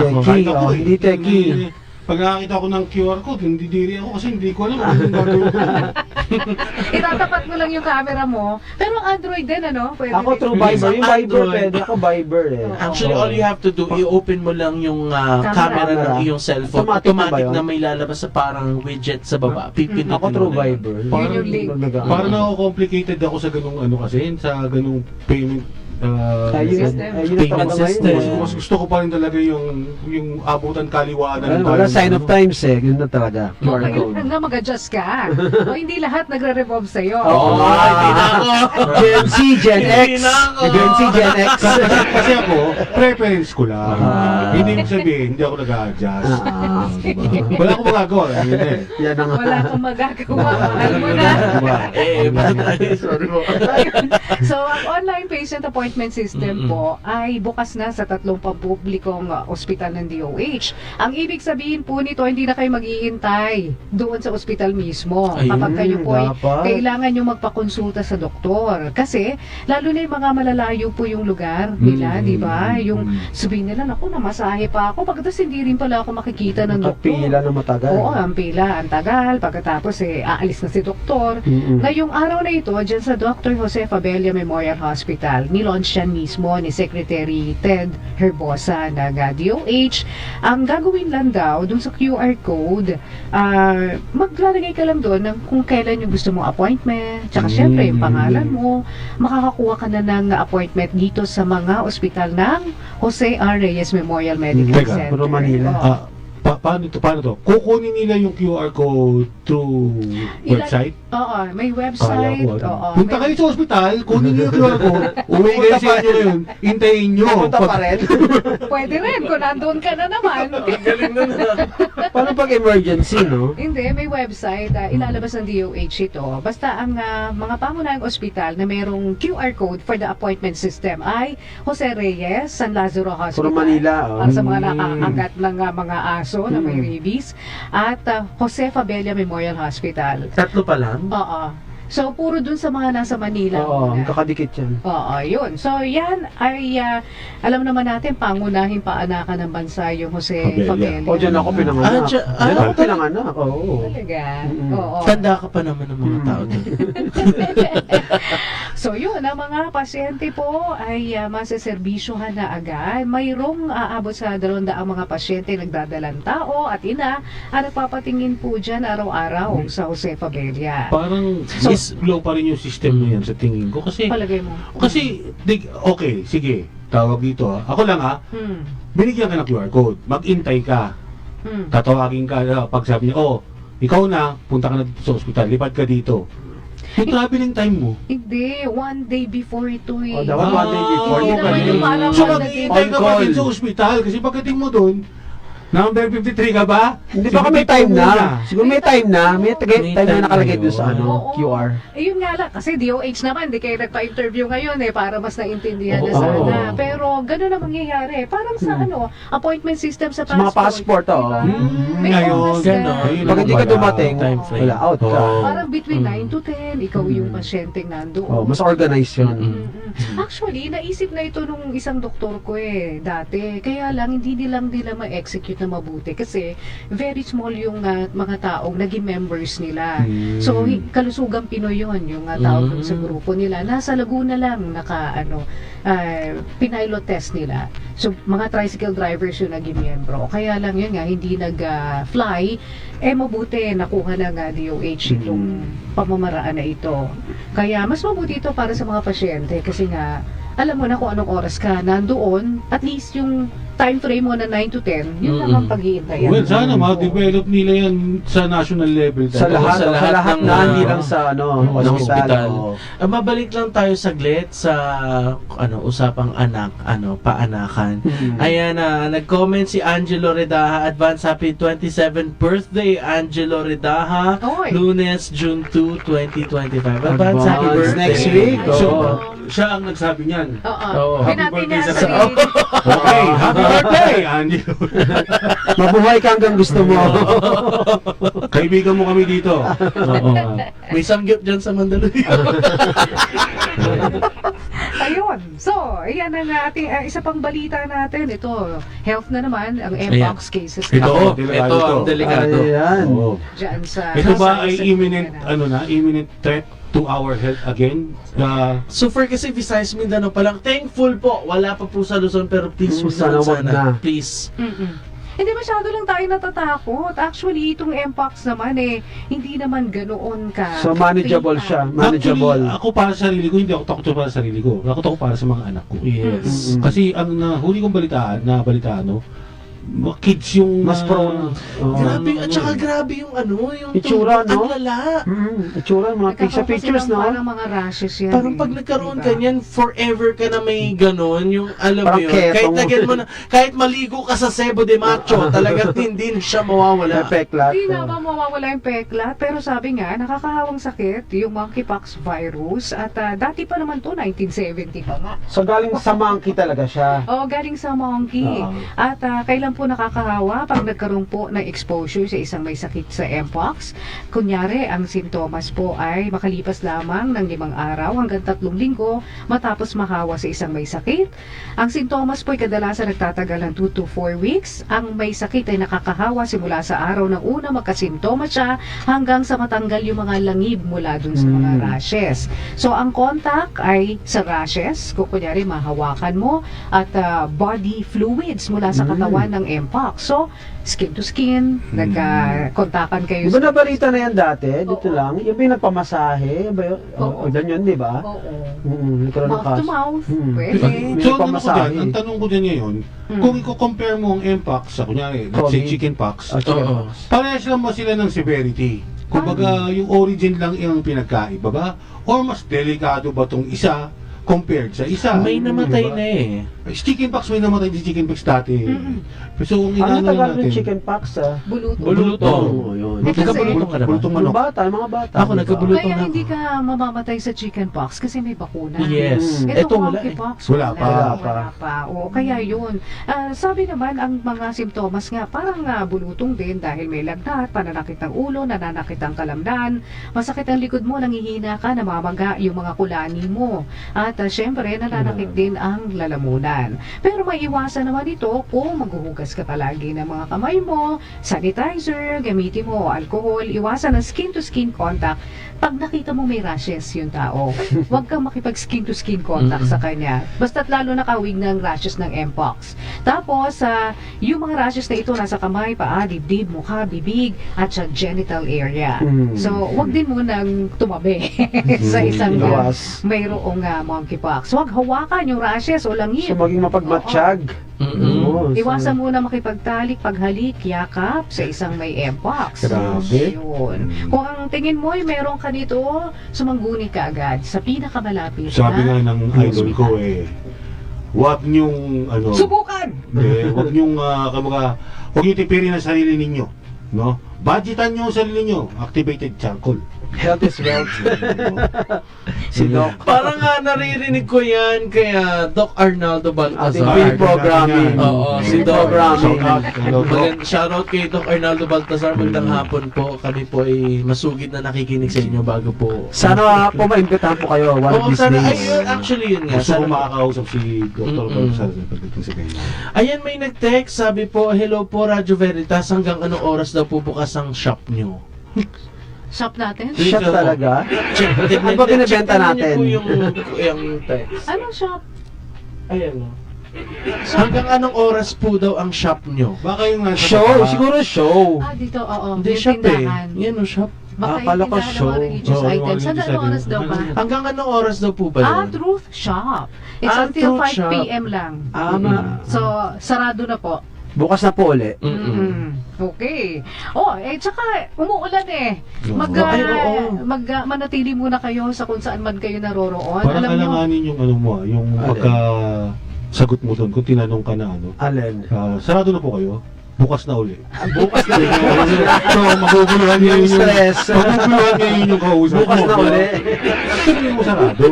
Hindi teki. Pag nakakita ko ng QR code, hindi diri ako kasi hindi ko alam kung anong gagawin ko. Itatapat mo lang yung camera mo. Pero Android din, ano? Pwede Ako din. through Viber. Yung Viber Android. pwede. Ako Viber eh. Actually, all you have to do, i-open mo lang yung camera ng iyong cellphone. Automatic na ba Automatic yun? na may lalabas sa parang widget sa baba. Pipindutin Ako mo through na yun. Viber. Yun yung link. Parang ako-complicated ako sa ganung ano kasi, sa ganung payment Payment system. Mas gusto ko pa rin talaga yung abutan kaliwanan. Wala sign of times eh. Yun na talaga. QR code. Kailangan na mag-adjust ka. Hindi lahat nagre-revolve sa'yo. Hindi na ako. Gen Z, Gen X. Hindi na ako. Gen Z, Gen X. Kasi ako, preference ko lang. Hindi mo sabihin, hindi ako nag-a-adjust. Wala akong magagawa. Yun eh. Yan ang Wala kang magagawa. Mahal mo na. Sorry po. So, ang online patient appointment appointment system po ay bukas na sa 3 pampublikong ospital ng DOH. Ang ibig sabihin po nito, hindi na kayo maghihintay doon sa ospital mismo. Ayun, Kapag kayo po ay dapat. kailangan nyo magpakonsulta sa doktor. Kasi, lalo na yung mga malalayo po yung lugar nila, di ba? Yung sabihin nila, naku, namasahe pa ako. Pagkatapos hindi rin pala ako makikita ng doktor. Nakapila na matagal. Oo, ang pila, ang tagal. Pagkatapos, aalis na si doktor. Ngayong araw na ito, dyan sa Dr. Jose Fabella Memorial Hospital, nilaunch yan mismo ni Secretary Ted Herbosa ng DOH. Ang gagawin lang daw, dun sa QR code, maglalagay ka lang doon ng kung kailan yung gusto mong appointment, tsaka syempre yung pangalan mo, makakakuha ka na ng appointment dito sa mga ospital ng Jose R. Reyes Memorial Medical Teka, Center. Puro Manila. Oo. Paano to? Kukunin nila yung QR code through website? Oo, may Kala website. ko, Oo. punta kayo sa ospital, kunin niyo yung QR code, uwi kayo sa inyo ngayon, hintayin nyo. Pupunta pa rin. Pwede rin, kung nandun ka na naman. Galing nun na. Paano pag emergency, no? Hindi, may website. Ilalabas ng DOH ito. Basta ang mga pangunahing ospital na mayroong QR code for the appointment system ay Jose Reyes, San Lazaro Hospital. Puro Manila. Para sa mga nakakagat ng mga aso na may rabies. At Jose Fabella Memorial Hospital. 3 pa lang? Oo. So, puro dun sa mga nasa Manila. Oo, muna. kakadikit yan. Oo, yun. So, yan ay, alam naman natin, pangunahing paanakan ng bansa yung Jose Fabella. O, dyan ako pinanganak. Dyan ako talaga? pinanganak, oo. Talaga? Oo. Tanda ka pa naman ng mga tao doon. So, yun, ang mga pasyente po ay masaservisyohan na agad. Mayroong aabot sa 200 mga pasyente nagdadalang tao at ina ang nagpapatingin po dyan araw-araw sa Jose Fabella. Parang slow pa rin yung system na yan sa tingin ko. Kasi, Palagay mo? okay, sige, tawag dito. Ako lang binigyan ka ng QR code, mag-intay ka, tatawagin ka, pag sabi niya, ikaw na, punta ka na dito sa ospital, lipad ka dito. Yung traveling time mo. Hindi, 1 day before ito eh. Dapat 1 day before. Hindi naman yung parang So, pagdating. mag-iintay ka pa din sa ospital, kasi pagdating mo doon, number 53 ka ba? Hindi pa kami time na. Siguro may time na. May time na nakalagay doon sa Oo. QR. Yun nga lang, kasi DOH naman, di kayo nagpa-interview ngayon para mas naintindihan na Oo. sana. Pero gano'n na mangyayari. Parang sa appointment system sa Sa mga passport, oo. May Ngayon, oras ka. Pag hindi ka dumating, Time frame. wala, out ka. Parang between 9 to 10, ikaw yung pasyenteng nandoon. Oh, mas organized yun. Actually, naisip na ito nung isang doktor ko dati. Kaya lang, hindi nila ma-execute na mabuti. Kasi, very small yung mga taong naging members nila. So, kalusugang Pinoy yun, yung tawag sa grupo nila. Nasa Laguna lang, pinilot test nila. So, mga tricycle drivers yung naging membro. Kaya lang yun nga, hindi nag-fly. Mabuti, nakuha na nga DOH itong pamamaraan na ito. Kaya, mas mabuti ito para sa mga pasyente. Kasi nga, alam mo na kung anong oras ka nandoon, at least yung time frame mo na 9 to 10, yun lang ang pag-iintayan. Well, sana ma-develop nila yan sa national level. Sa lahat ng, na, hindi lang sa hospital. Mabalik lang tayo saglit sa usapang anak, paanakan. Ayan nag-comment si Angelo Redaha, advance happy 27th birthday Angelo Redaha, Oy. Lunes, June 2, 2025. Advance happy birthday. Next week. So, siya ang nagsabi niyan. Oo. Happy Pinati birthday niya sa sa sarili. Okay, happy birthday, Angelo. Mabuhay ka hanggang gusto mo. Kaibigan mo kami dito. May samgyup dyan sa Mandaluyong. Ayun. So, ayan ang ating isa pang balita natin. Ito, health na naman, ang Mpox cases. Ito, Ito ang delikado. Ayan. Diyan sa... Ito ba ay sa- imminent threat to our health again? So for kasi Visayas Mindanao pa lang, thankful po, wala pa po sa Luzon, pero please, Sana wag na. Please. Hindi masyado lang tayo natatakot. Actually, itong Mpox naman hindi naman ganoon ka. So, manageable siya. Manageable. Actually, ako para sa sarili ko, hindi ako takot para sa sarili ko. Ako takot para sa mga anak ko. Yes. Kasi ang huli kong balitaan, mga kids yung Mas prone. Grabe, at saka grabe yung yung Itsura, tubo, no? ang lala. Itsura, mga pictures, no? Parang mga rashes yan. Parang pag nagkaroon ka niyan, forever ka na may ganon, yung alam mo Parang yun, ketong. kahit lagyan mo na, kahit maligo ka sa Cebu de Macho, talagang hindi siya mawawala. Peklat. Hindi na ba mawawala yung peklat? Pero sabi nga, nakakahawang sakit yung monkeypox virus at dati pa naman to 1970 pa nga. So galing sa monkey talaga siya. Galing sa monkey. Oo. At kailan po nakakahawa pag nagkaroon po ng exposure sa isang may sakit sa mpox? Kunyari, ang sintomas po ay makalipas lamang ng 5 araw hanggang 3 linggo matapos mahawa sa isang may sakit. Ang sintomas po ay kadalasan nagtatagal ng 2 to 4 weeks. Ang may sakit ay nakakahawa simula sa araw ng una magkasintomas siya hanggang sa matanggal yung mga langib mula dun sa mga rashes. So, ang contact ay sa rashes, kung kunyari mahawakan mo, at body fluids mula sa katawan ng mpox. So, skin to skin, nagkontakan kayo. Di ba nabalita na yan dati? Dito lang. Yung ba yung nagpamasahe? Yung ba yun? Oo. Yun, di ba? Oo. Nagkaroon ng Mouth to kaso. mouth. Pwede. So, ano ko pamasahe. dyan, ang tanong ko dyan ngayon, kung i-compare mo ang mpox sa, kunyari, let's say COVID. chickenpox, Oo. parehas lang ba sila ng severity? Kumbaga, yung origin lang yung pinagkaiba ba? Or mas delikado ba tong isa compared sa isa? May namatay Diba? na eh. Chickenpox, may namatay din chickenpox dati. So, kung Ano inano tagal natin, ng chickenpox, Bulutong. Bulutong. yun. Nagkabulutong ka naman. bulutong Mga manok. bata, mga bata. Ako, di ba? nagkabulutong Kaya na hindi ako. ka mamamatay sa chickenpox kasi may bakuna. Yes. Ito Ito wala eh. monkeypox, Wala pa. Wala pa. O, kaya yun. Sabi naman, ang mga simptomas nga, parang bulutong din dahil may lagnat, pananakit ng ulo, nananakit ang kalamnan, masakit ang likod mo, nangihina ka, namamaga yung mga kulani mo. At syempre, nananakit din ang lalamunan. Pero may iwasan naman ito kung maghuhugas ka palagi ng mga kamay mo, sanitizer, gamitin mo alcohol, iwasan ang skin-to-skin contact. Pag nakita mo may rashes yung tao, huwag kang makipag-skin-to-skin contact sa kanya. Basta't lalo nakawig ng rashes ng mpox. Tapos, yung mga rashes na ito nasa kamay, paa, dibdib, mukha, bibig, at sa genital area. So, huwag din munang tumabi sa isang Iwas. mayroong monkeypox. Huwag hawakan yung rashes o langib. So maging mapagmatsyag. Oo, so- Iwasan muna makipagtalik, paghalik, yakap sa isang may mpox. Grabe. Yun. Kung ang tingin mo ay meron ka dito, sumangguni ka agad sa pinakamalapit Sabi nga na ng idol ko huwag niyong subukan! huwag niyong huwag niyong tipirin ang sarili ninyo, no? Budgetan niyo ang sarili niyo, activated charcoal. Health is wealth. Si Doc. Parang nga naririnig ko yan kaya Doc Arnaldo Ating Baltazar. programming. Oo, si Doc. Programming. Shoutout kay Doc Arnaldo Baltazar. Magandang hapon po. Kami po ay masugid na nakikinig sa inyo bago po. Sana po maimbitahan po kayo one of Oo, these sana, days. ayun, actually yun nga. Gusto ko Sana, makakausap si Dr. Balsar pagdating sa ganyan. ayan, may nag-text. Sabi po, hello po, Radyo Veritas. Hanggang anong oras daw po bukas ang shop nyo? Shop natin? Shop talaga? Check, Ano ba binibenta natin? Niyo po yung text. Anong shop? Ayan o. Hanggang anong oras po daw ang shop nyo? Baka yung nasa Show, baba. siguro show. Dito, oo. Hindi, Yung shop tindahan. Yan o, shop. Baka Akala yung ko tindahan ng show. mga religious Oo, yung items. mga Hanggang religious anong oras items. daw ba? Hanggang anong oras daw po ba yun? Truth Shop. It's Truth until 5 Shop. p.m. lang. Ama. So, sarado na po. Bukas na po uli. Okay. Tsaka umuulan eh. Ay, oo. Manatili muna kayo sa kung saan man kayo naroroon. Parang Alam nyo, alanganin yung yung pagka sagot mo doon kung tinanong ka na Alin? sarado na po kayo? Bukas na uli. Bukas na uli. So, maguguluhan niya Yung yung stress. maguguluhan niya yung kausap mo. Bukas na uli. Sabihin mo sarado.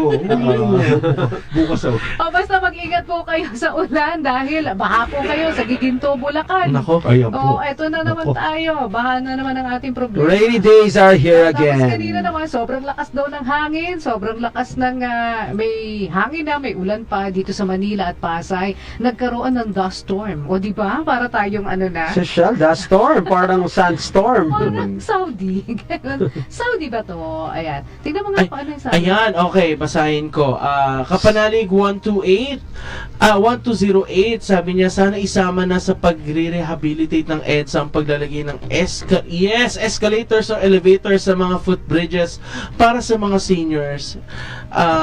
Bukas na uli. basta mag-ingat po kayo sa ulan dahil baha po kayo sa Giginto, Bulacan. Nako. Ayan po. Eto na naman tayo. Baha na naman ang ating problema. Rainy days are here Tapos kanina again. naman, sobrang lakas daw ng hangin, sobrang lakas ng may hangin na, may ulan pa dito sa Manila at Pasay. Nagkaroon ng dust storm. O di ba? Para tayong Social dust storm, parang sandstorm. Parang Saudi. Saudi ba to? Ayan. Tingnan mo nga paano yung Saudi. Ayan, okay, basahin ko. Kapanalig 128, 1208, sabi niya, sana isama na sa pagre-rehabilitate ng EDSA ang paglalagay ng escalators or elevators sa mga footbridges para sa mga seniors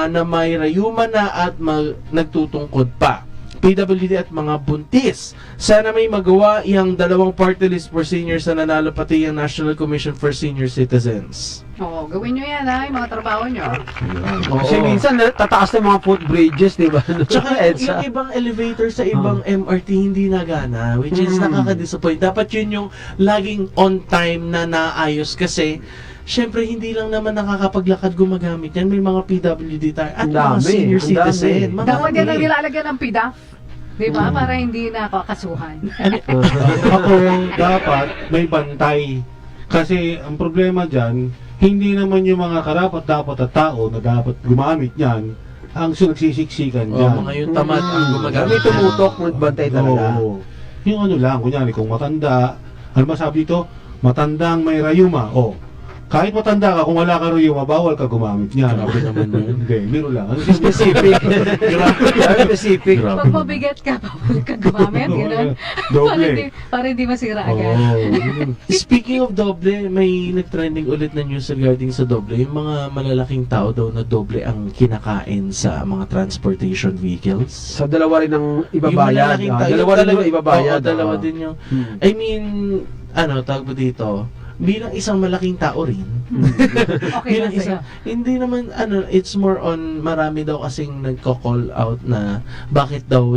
na may rayuman na at nagtutungkod pa. PWD at mga buntis. Sana may magawa yung dalawang party list for seniors na nanalo, pati yung National Commission for Senior Citizens. Oo, gawin nyo yan ha, yung mga trabaho nyo. Kasi minsan tataas na mga footbridges, di ba? Tsaka yung ibang elevator sa ibang MRT hindi nagana, which is nakaka-disappoint. Dapat yun yung laging on time na naayos kasi syempre, hindi lang naman nakakapaglakad gumagamit yan. May mga PWD tayo at mga senior citizen. Dapat yan ang nilalagyan ng PDAF. Di ba? Para hindi nakakasuhan. Ako, dapat may bantay. Kasi ang problema dyan, hindi naman yung mga karapat-dapat at tao na dapat gumamit yan ang nagsisiksikan dyan. Mga yung tamad ang gumagamit. May tumutok, magbantay talaga. Oo. Yung ano lang, kunyari kung matanda, ano masabi dito? Matandang may rayuma. Kahit matanda ka, kung wala ka rayuma, bawal ka gumamit niya. Grabe naman yun. Hindi, biro lang. Specific. Specific. Pag mabigat ka, bawal ka gumamit. Gano'n. Doble. Para hindi masira agad. Speaking of doble, may nag-trending ulit na news regarding sa doble. Yung mga malalaking tao daw na doble ang kinakain sa mga transportation vehicles. Sa dalawa rin ang ibabayad. Yung malaking tao, Dalawa rin yung ibabayad. Oo, dalawa din yung... I mean, tawag mo dito, bilang isang malaking tao rin. Okay lang sa'yo. Hindi naman, it's more on, marami daw kasing nagko-call out na bakit daw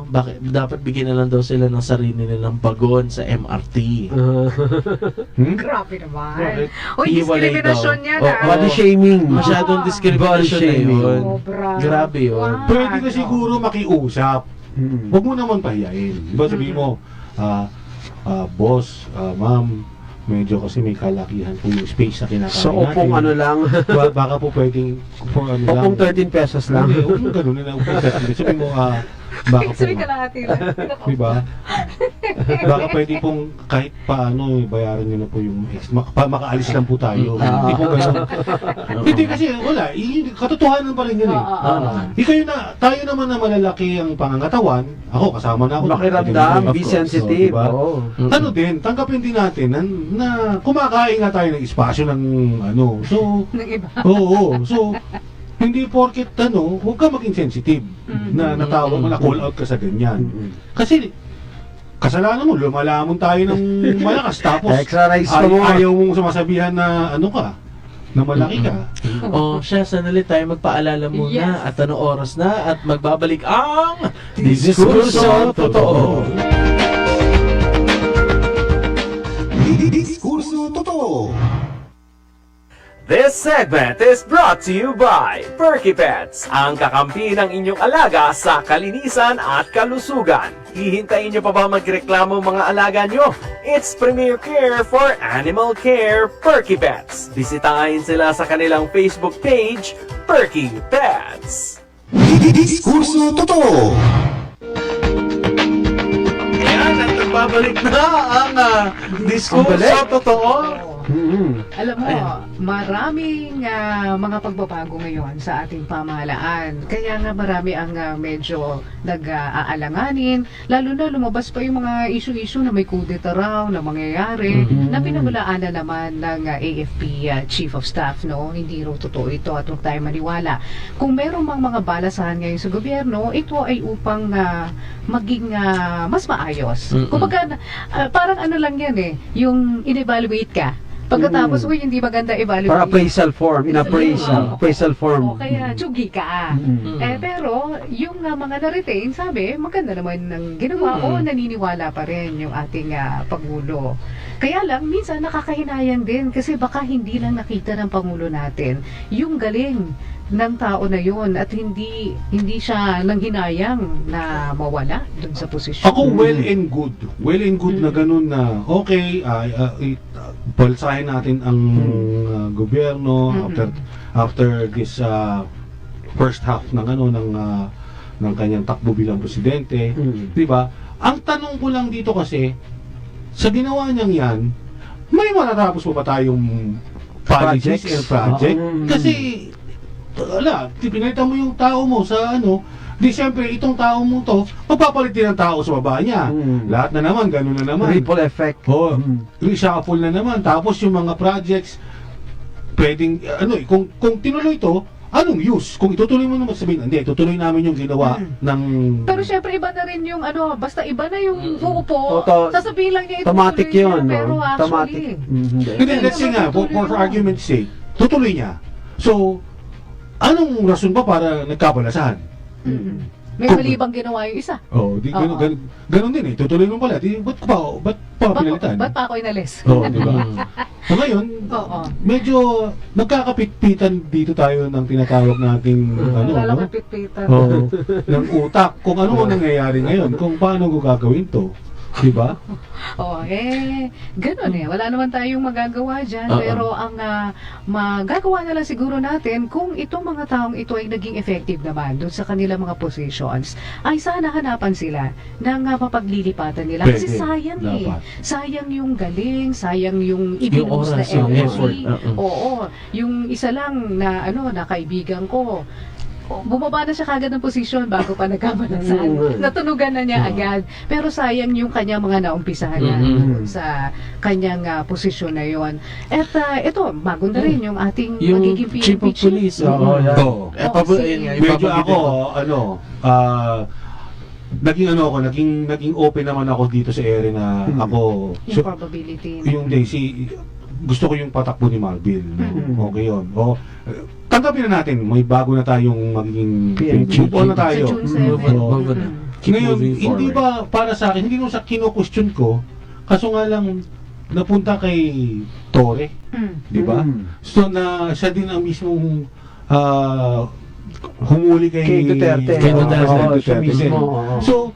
bakit dapat bigyan na lang daw sila ng sarili nilang bagon sa MRT. Grabe naman. Bakit? Uy, Hiwalay discrimination daw. yan Body shaming. Masyadong discrimination na yun. Sobra. Grabe yun. Pwede ka siguro makiusap. Huwag mo naman pahiyain. Diba sabihin mo, boss, ma'am, medyo kasi may kalakihan po yung space na kinakain So, upong natin. lang. Baka po pwedeng for ano lang. Upong 13 pesos lang. Hindi, huwag mo ganun na upong 13 pesos. Sabihin mo, baka po. Sabi ka lahat lang. Diba? Baka pwede pong kahit paano bayaran nyo na po yung makaalis lang po tayo. Hindi po ganun. Hindi kasi wala. Katotohanan pa rin yun tayo naman na malalaki ang pangangatawan. Ako, kasama na ako. Makiramdam, be sensitive. Diba? Oh. Din, tanggapin din natin na kumakain nga tayo ng espasyo ng So, Ng iba. oo. So, hindi porket huwag ka maging sensitive na natawag mo na call out ka sa ganyan. Kasi kasalanan mo, lumalamon tayo ng malakas tapos Extra rice pa mo. ayaw mong sumasabihan na na malaki ka. Siya, sanali tayo magpaalala muna Yes. at anong oras na at magbabalik ang Diskurso Totoo. Diskurso Totoo. This segment is brought to you by Perky Pets, ang kakampi ng inyong alaga sa kalinisan at kalusugan. Hihintayin nyo pa ba magreklamo mga alaga nyo? It's premier care for animal care, Perky Pets. Bisitahin sila sa kanilang Facebook page, Perky Pets. Diskurso Totoo. Ayan, at nagbabalik na ang Diskurso Totoo. Alam mo, maraming mga pagbabago ngayon sa ating pamahalaan. Kaya nga marami ang medyo nag-aalanganin. Lalo na lumabas pa yung mga issue-issue na may kudeta raw na mangyayari na pinamulaan na naman ng AFP Chief of Staff. Hindi raw totoo ito at huwag tayo maniwala. Kung meron mang mga balasahan ngayon sa gobyerno, ito ay upang maging mas maayos. Kumbaga, parang lang yan yung in-evaluate ka. Pagkatapos, hindi maganda evaluate. Para appraisal form, appraisal form. O kaya, tsugi ka. Pero, yung mga na-retain, sabi, maganda naman ng ginawa o naniniwala pa rin yung ating Pangulo. Kaya lang, minsan nakakahinayang din kasi baka hindi lang nakita ng Pangulo natin yung galing ng tao na yon at hindi siya nang hinayang na mawala dun sa posisyon. Ako well and good na ganun na okay, palsahin natin ang gobyerno after this first half ng ng kanyang takbo bilang presidente, 'di ba? Ang tanong ko lang dito kasi sa ginawa niyang 'yan, may matatapos pa ba tayong policies and project? Kasi pinalitan mo yung tao mo sa di siyempre itong tao mo to, magpapalit din ang tao sa baba niya. Lahat na naman, ganun na naman. Ripple effect. Reshuffle na naman. Tapos yung mga projects, pwedeng, kung tinuloy to, anong use? Kung itutuloy mo naman sabihin, hindi, itutuloy namin yung ginawa ng... Pero syempre iba na rin yung basta iba na yung uupo. Oo, Sasabihin lang niya automatic itutuloy yun, niya, pero no? actually, Automatic. Hindi. Hindi, let's say nga, for argument's sake, tutuloy niya. So, anong rason ba para nagkabalasahan? may mali bang ginawa yung isa? Ganun din eh. Tutuloy mo pala. Ba't pa pinalitan? Ba't pa ako inalis? Di ba? So ngayon, medyo nagkakapitpitan dito tayo ng tinatawag nating Lalakapit-pitan. ng utak. Kung ano ang nangyayari ngayon, kung paano ko gagawin to. Di ba? Ganun wala naman tayong magagawa dyan, pero ang magagawa na lang siguro natin, kung itong mga taong ito ay naging effective naman doon sa kanilang mga positions, ay sana hanapan sila ng mapaglilipatan nila. Kasi Pwede. sayang Dapat. sayang yung galing, sayang yung ibinuhos na oras, yung energy. effort. Oo, yung isa lang na na kaibigan ko, bumaba na siya kagad ng posisyon bago pa nagkabalasan. Natunugan na niya agad. Pero sayang yung kanyang mga naumpisahan na sa kanyang posisyon na yon. At ito, bago na rin yung ating Yung magiging chief of PNP police. Medyo ako, naging open naman ako dito sa area na ako, yung probability. yung Daisy, gusto ko yung patakbo ni Marbil. Okay yun. Tanggapin na natin, may bago na tayong magiging PNP. move on na tayo. Sa June 7. Ngayon, hindi ba para sa akin, hindi ko sa kino-question ko, kaso nga lang napunta kay Torre, di ba? So na siya din ang mismong humuli kay Duterte. Siya mismo. So,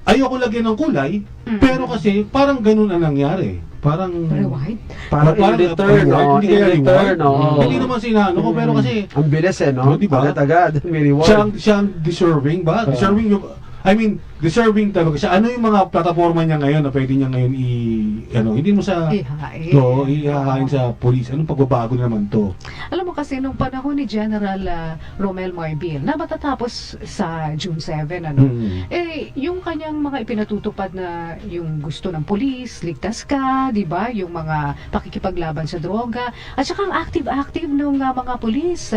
ayoko lagyan ng kulay, pero kasi parang ganun ang nangyari. Parang Rewind? Parang in-return, hindi kaya in-return, reward. Hindi naman sinaano ko, pero kasi ang bilis no? Diba? Agad-agad, may reward. siyang deserving ba? Deserving yung, deserving talaga siya. Ano yung mga plataforma niya ngayon na pwede niya ngayon hindi mo sa ihahain sa police. Anong pagbabago naman to? Alam mo kasi nung panahon ni General Romel Marbil na matatapos sa June 7 yung kanyang mga ipinatutupad na yung gusto ng police, ligtas ka, di ba? Yung mga pakikipaglaban sa droga at saka ang active nung mga police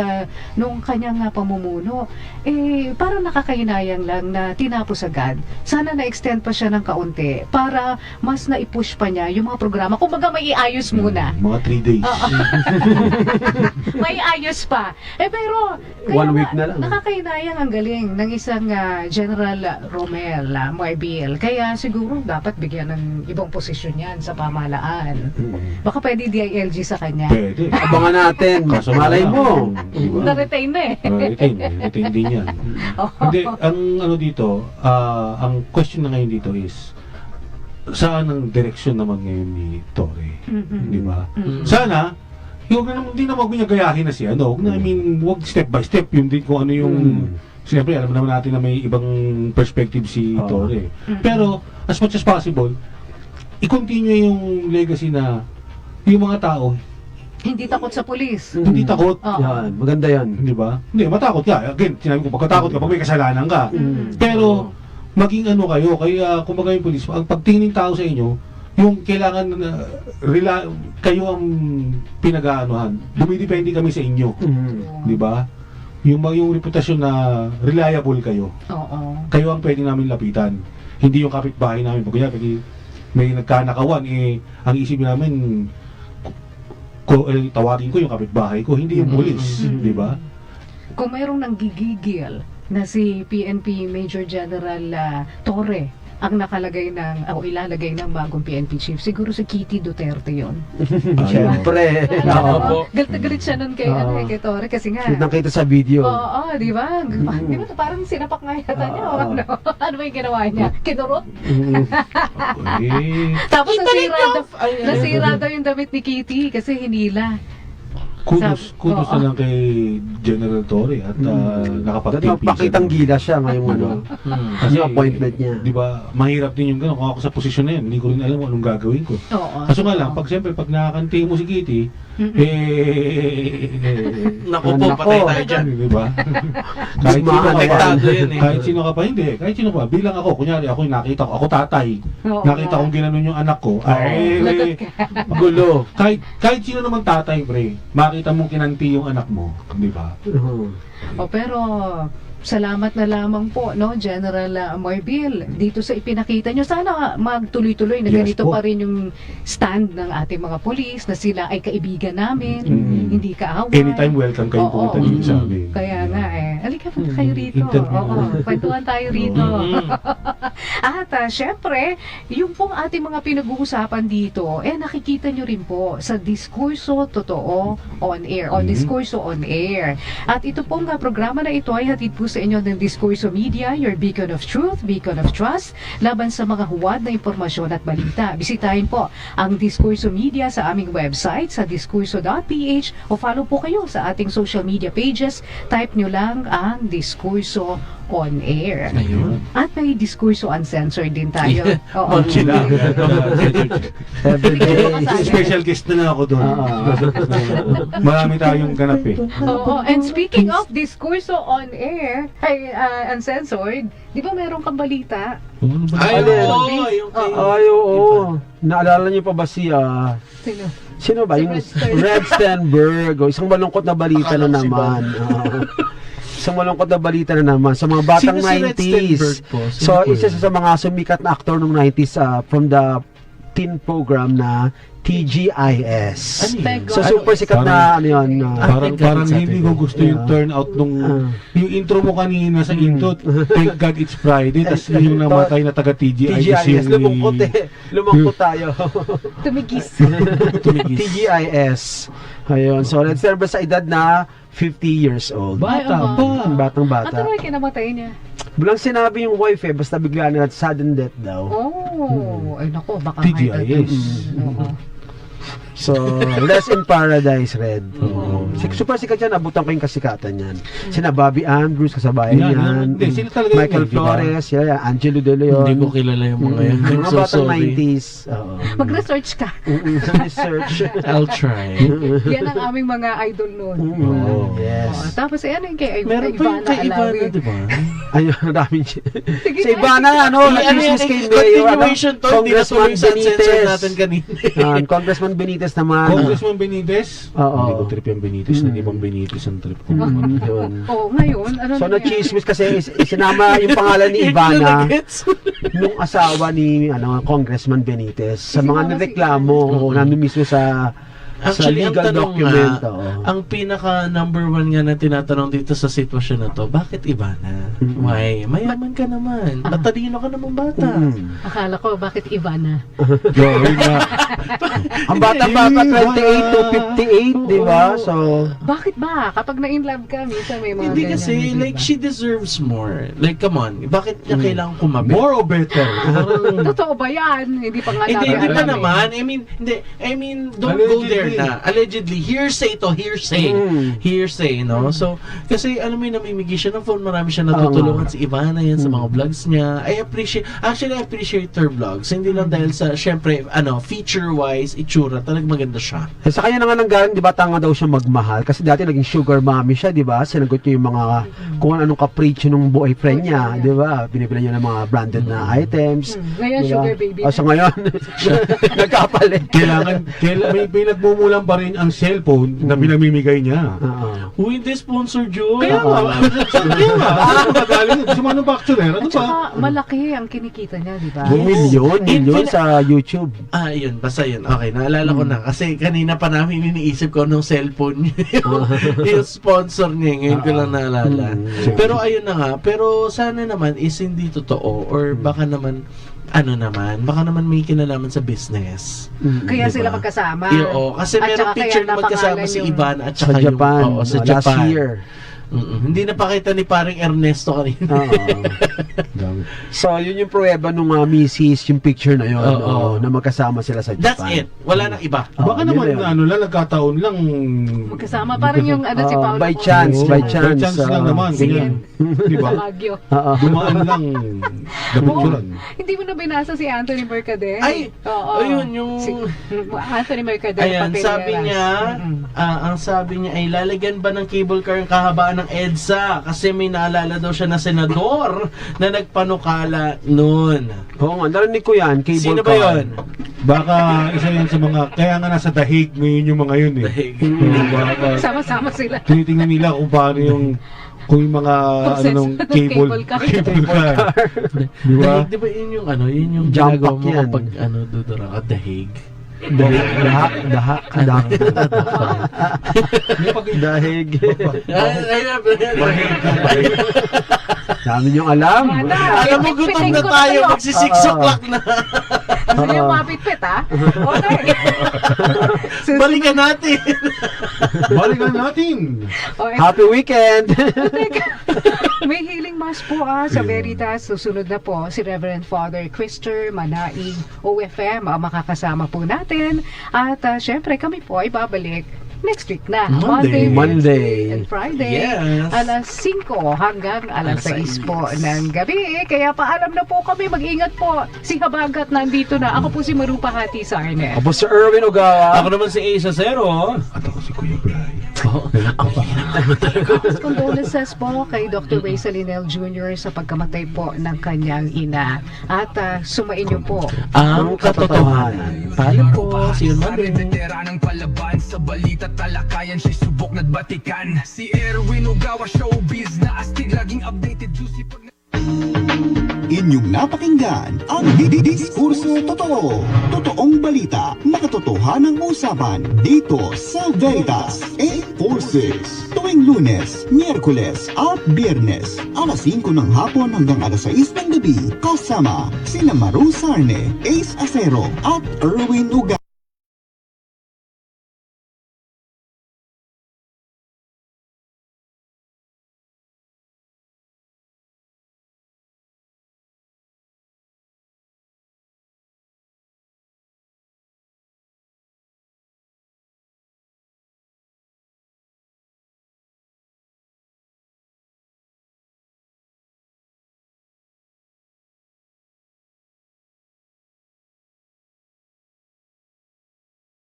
nung kanyang pamumuno parang nakakahinayang lang na tinapos agad. Sana na-extend pa siya ng kaunti para mas na-push pa niya yung mga programa. Kumbaga may iayos muna. Mga 3 days. May ayos pa. Pero, 1 week na lang. Nakakahinayang ang galing ng isang General Romel Marbil. Kaya siguro dapat bigyan ng ibang posisyon yan sa pamahalaan. Baka pwede DILG sa kanya. Pwede. Abangan natin. Malay mo. Na-retain na Retain din yan. Hindi, ang dito, ang question na ngayon dito is, saan ang direksyon naman ngayon ni Torre? Di ba? Sana, hindi na wag niya gayahin na siya. Wag step by step yung kung ano yung siyempre alam naman natin na may ibang perspective si Torre. Pero as much as possible, i-continue yung legacy na yung mga tao hindi takot sa pulis. hindi takot. Yan, maganda yan. Di ba? Hindi, matakot ka. Again, sinabi ko, pagkatakot ka pag may kasalanan ka. Pero maging kayo, kaya kumbaga yung police, ang pagtingin tao sa inyo, yung kailangan kayo ang pinag-aanuhan. Dumidepende kami sa inyo. Di ba? Yung reputasyon na reliable kayo. Kayo ang pwede namin lapitan. Hindi yung kapitbahay namin. Pag may nagkanakawan, ang isipin namin, tawagin ko yung kapitbahay ko, hindi yung pulis. Di ba? Kung mayroong nanggigigil na si PNP Major General Torre ang nakalagay ilalagay ng bagong PNP chief, siguro si Kitty Duterte yon. Siyempre. Galit na galit siya nun kay Torre kasi nga. Nakita sa video. Di ba? Di ba parang sinapak nga yata niya o ano? Ano ba yung ginawa niya? Kinurot? Tapos nasira daw yung damit ni Kitty kasi hinila. Kudos na lang kay General Torre at nakapag-TP. Pakitang gila siya ngayong kasi appointment niya. Di ba, mahirap din yung gano'n. Kung ako sa posisyon na yan, hindi ko rin alam anong gagawin ko. Kaso nga lang, siyempre, pag nakakanti mo si Kitty, Naku po, patay tayo dyan. Di ba? Kahit sino ka pa, hindi. Kahit sino pa. Bilang ako, kunyari, ako nakita ko, ako tatay. Nakita kong ginanon yung anak ko. Gulo. Kahit sino naman tatay, pre. makita mo kinanti yung anak mo, di ba? Pero salamat na lamang po, no, General Marbil, dito sa ipinakita nyo. Sana magtuloy-tuloy na Yes ganito po. pa rin yung stand ng ating mga polis, na sila ay kaibigan namin, hindi kaaway. Anytime welcome kayo Oo. pumunta dito sa amin. Kaya nga halika po kayo rito. Interview. Oo, kwentuhan tayo rito. At syempre, yung pong ating mga pinag-uusapan dito, nakikita nyo rin po sa Diskurso Totoo on Air, o Diskurso on Air. At ito pong programa na ito ay hatid po sa inyo ng Diskurso Media, your beacon of truth, beacon of trust, laban sa mga huwad na impormasyon at balita. Bisitahin po ang Diskurso Media sa aming website sa diskurso.ph o follow po kayo sa ating social media pages. Type nyo lang ang Diskurso on Air. Ayun. At may Diskurso Uncensored din tayo. Oo. Sila. Everyday. Special guest na ako doon. Marami tayong ganap eh. Oo. And speaking of Diskurso on Air, ay Uncensored, di ba meron kang balita? Ay, Alin? oo, yung kay... Ay, oo. Naalala niyo pa ba si, Sino? sino ba? Si Yung Red Sternberg. Red Sternberg. O, isang malungkot na balita Akala na ko si naman. Isang malungkot na balita na naman sa mga batang Sino si Red 90s. Sternberg po? Sino So, po isa yun? sa mga sumikat na actor ng 90s from the teen program na TGIS. Thank So, God. super sikat na ano yun. Parang hindi ko gusto yung turnout nung yung intro mo kanina sa intro. Thank God it's Friday. Tapos yung namatay na taga TGIS TGIS. Lumungkot eh. Lumungkot tayo. Tumigis. TGIS. Ayun. So, Red Sternberg sa edad na 50 years old. Bata pa. Batang At bata. ano ay kinamatay niya? Walang sinabi yung wife basta bigla na sudden death daw. Oh, ay nako, baka TGIS. Oo. So, Less in Paradise, Red. Super sikat yan, abutan ko yung kasikatan yan. Sina Bobby Andrews, kasabayan yan. Hindi, sila talaga Michael yun, di ba? Flores, Angelo De Leon. Hindi ko kilala yung mga yan. I'm Mga so batang sorry. 90s. Oo. Mag-research ka. Research. I'll try. Yan ang aming mga idol noon. Yes. Tapos ano yung kay Meron pa yung kay Ivana, Alawi? di ba? Ayun, dami siya. Sige, Sa Ivana, ano, na-chismis kay Mayor, continuation to, hindi na tuloy sa uncensored natin kanina. Congressman Benitez naman. Congressman Benitez? Oo. Hindi ko trip yung Benitez. Hindi bang Benitez ang trip ko. Yun. Oh, ngayon, ano So, nangyari? na-chismis kasi sinama yung pangalan ni Ivana nung asawa ni Congressman Benitez sa mga Sinama si nireklamo nandun mismo sa Actually, ang legal tanong document. nga, oo. ang pinaka number one nga na tinatanong dito sa sitwasyon na to, bakit Ivana? Why? Mayaman ka naman. Matalino ka naman bata. Akala ko, bakit Ivana? Ang bata-bata, 28 to 58, di ba? So, Bakit ba? Kapag na-inlove ka, minsan may mga Hindi ganyan, kasi, di ba? like, she deserves more. Like, come on, bakit niya kailangan kumabit? More or better? Totoo ba yan? Hindi pa nga Hindi, namin hindi pa alam eh. naman. I mean, don't go there na. Allegedly. Hearsay to, hearsay. Hearsay, no? So, kasi, alam mo yung namimigay siya ng phone, marami siya natutulungan si Ivana yan sa mga vlogs niya. I appreciate her vlogs. Hindi lang dahil sa, syempre, feature-wise, itsura, talagang maganda siya. sa kanya na nga nanggaling, di ba, tanga daw siya magmahal. Kasi dati naging sugar mommy siya, di ba? Sinagot niya yung mga, kung anong capriccio ng boyfriend niya, di ba? Binibili niya ng mga branded na items. Ngayon, di ba? sugar baby. So ngayon, nagkapalit. Kailangan may nagmumulang pa rin ang cellphone na pinamimigay niya. Uy, hindi sponsor, Joe. Kaya nga. Kaya nga. Ano ba galing? Gusto manufacturer? Ano At ba? saka, malaki ang kinikita niya, di ba? Milyon sa YouTube. Yun, basta yun. Okay, naalala ko na. Kasi kanina pa namin iniisip ko nung cellphone niya. yung sponsor niya. Ngayon ko lang naalala. Pero ayun na nga. Pero sana naman is hindi totoo. Or baka naman, baka naman may kinalaman sa business. Kaya Diba? sila magkasama. Oo, kasi At meron saka picture kaya na magkasama napangalan si yung- Ivana at Sa saka Japan. yung, sa Last Japan. year. Hindi napakita ni paring Ernesto kanina. So, yun yung pruweba nung misis, yung picture na yun, Oo. na magkasama sila sa Japan. That's it. Wala nang iba. Baka yun naman na yun. nagkataon lang. Magkasama. Parang yung si Paolo. By chance, Oo, by chance. By chance lang naman. Ganyan. Di ba? Sa Baguio. Dumaan lang. Napicturan. Hindi mo na binasa si Anthony Mercader? Ay! Oo. Ayun, yung... Anthony Mercader. Ayan, sabi niya, ang sabi niya ay lalagyan ba ng cable car ang kahabaan ng EDSA kasi may naalala daw siya na senador na nagpanukala noon. Oo nga, narinig ko yan, cable Sino ba car. yun? Baka isa yan sa mga, kaya nga nasa The Hague ngayon yung mga yun eh. Baka Sama-sama sila. tinitingnan nila kung paano kung yung mga Process nung ng cable cable car. Di ba? Dahig, di ba yun yun yung Jump ginagawa pack mo yan. kapag dudura ka, dahig? Dahak. Dahig. Dami niyong alam. Alam mo, gutom na tayo, magsi-6 o'clock na. Gusto niyo mapitpit, ha? Okay. Balikan natin. Balikan natin. Okay. Happy weekend! May healing mass po sa Veritas. Susunod na po si Reverend Father Christer Manaig, OFM, ang makakasama po natin. At syempre kami po ay babalik next week na. Monday. Monday. and Friday. Yes. Alas 5 hanggang alas 6 po ng gabi. Kaya paalam na po kami. Mag-ingat po. Si Habagat nandito na. Ako po si Marupa Hati Sarne. Ako si Erwin Ogawa. Ako naman si Ace Acero. At ako si Kuya Bray. Condolences po kay Dr. Ray Salinel Jr. sa pagkamatay po ng kanyang ina. At sumain niyo po Ang katotohanan. Paalam po. See you Monday. Veteranang palaban sa balita talakayan, siya'y subok na't batikan. Si Erwin Ogawa, showbiz na astig, laging updated, juicy pag Inyong napakinggan ang Diskurso Totoo. Totoong balita, makatotohanang usapan dito sa Veritas 846. Tuwing Lunes, Miyerkules at Biyernes, alas 5 ng hapon hanggang alas 6 ng gabi, kasama sina Maru Sarne, Ace Acero at Erwin Uga.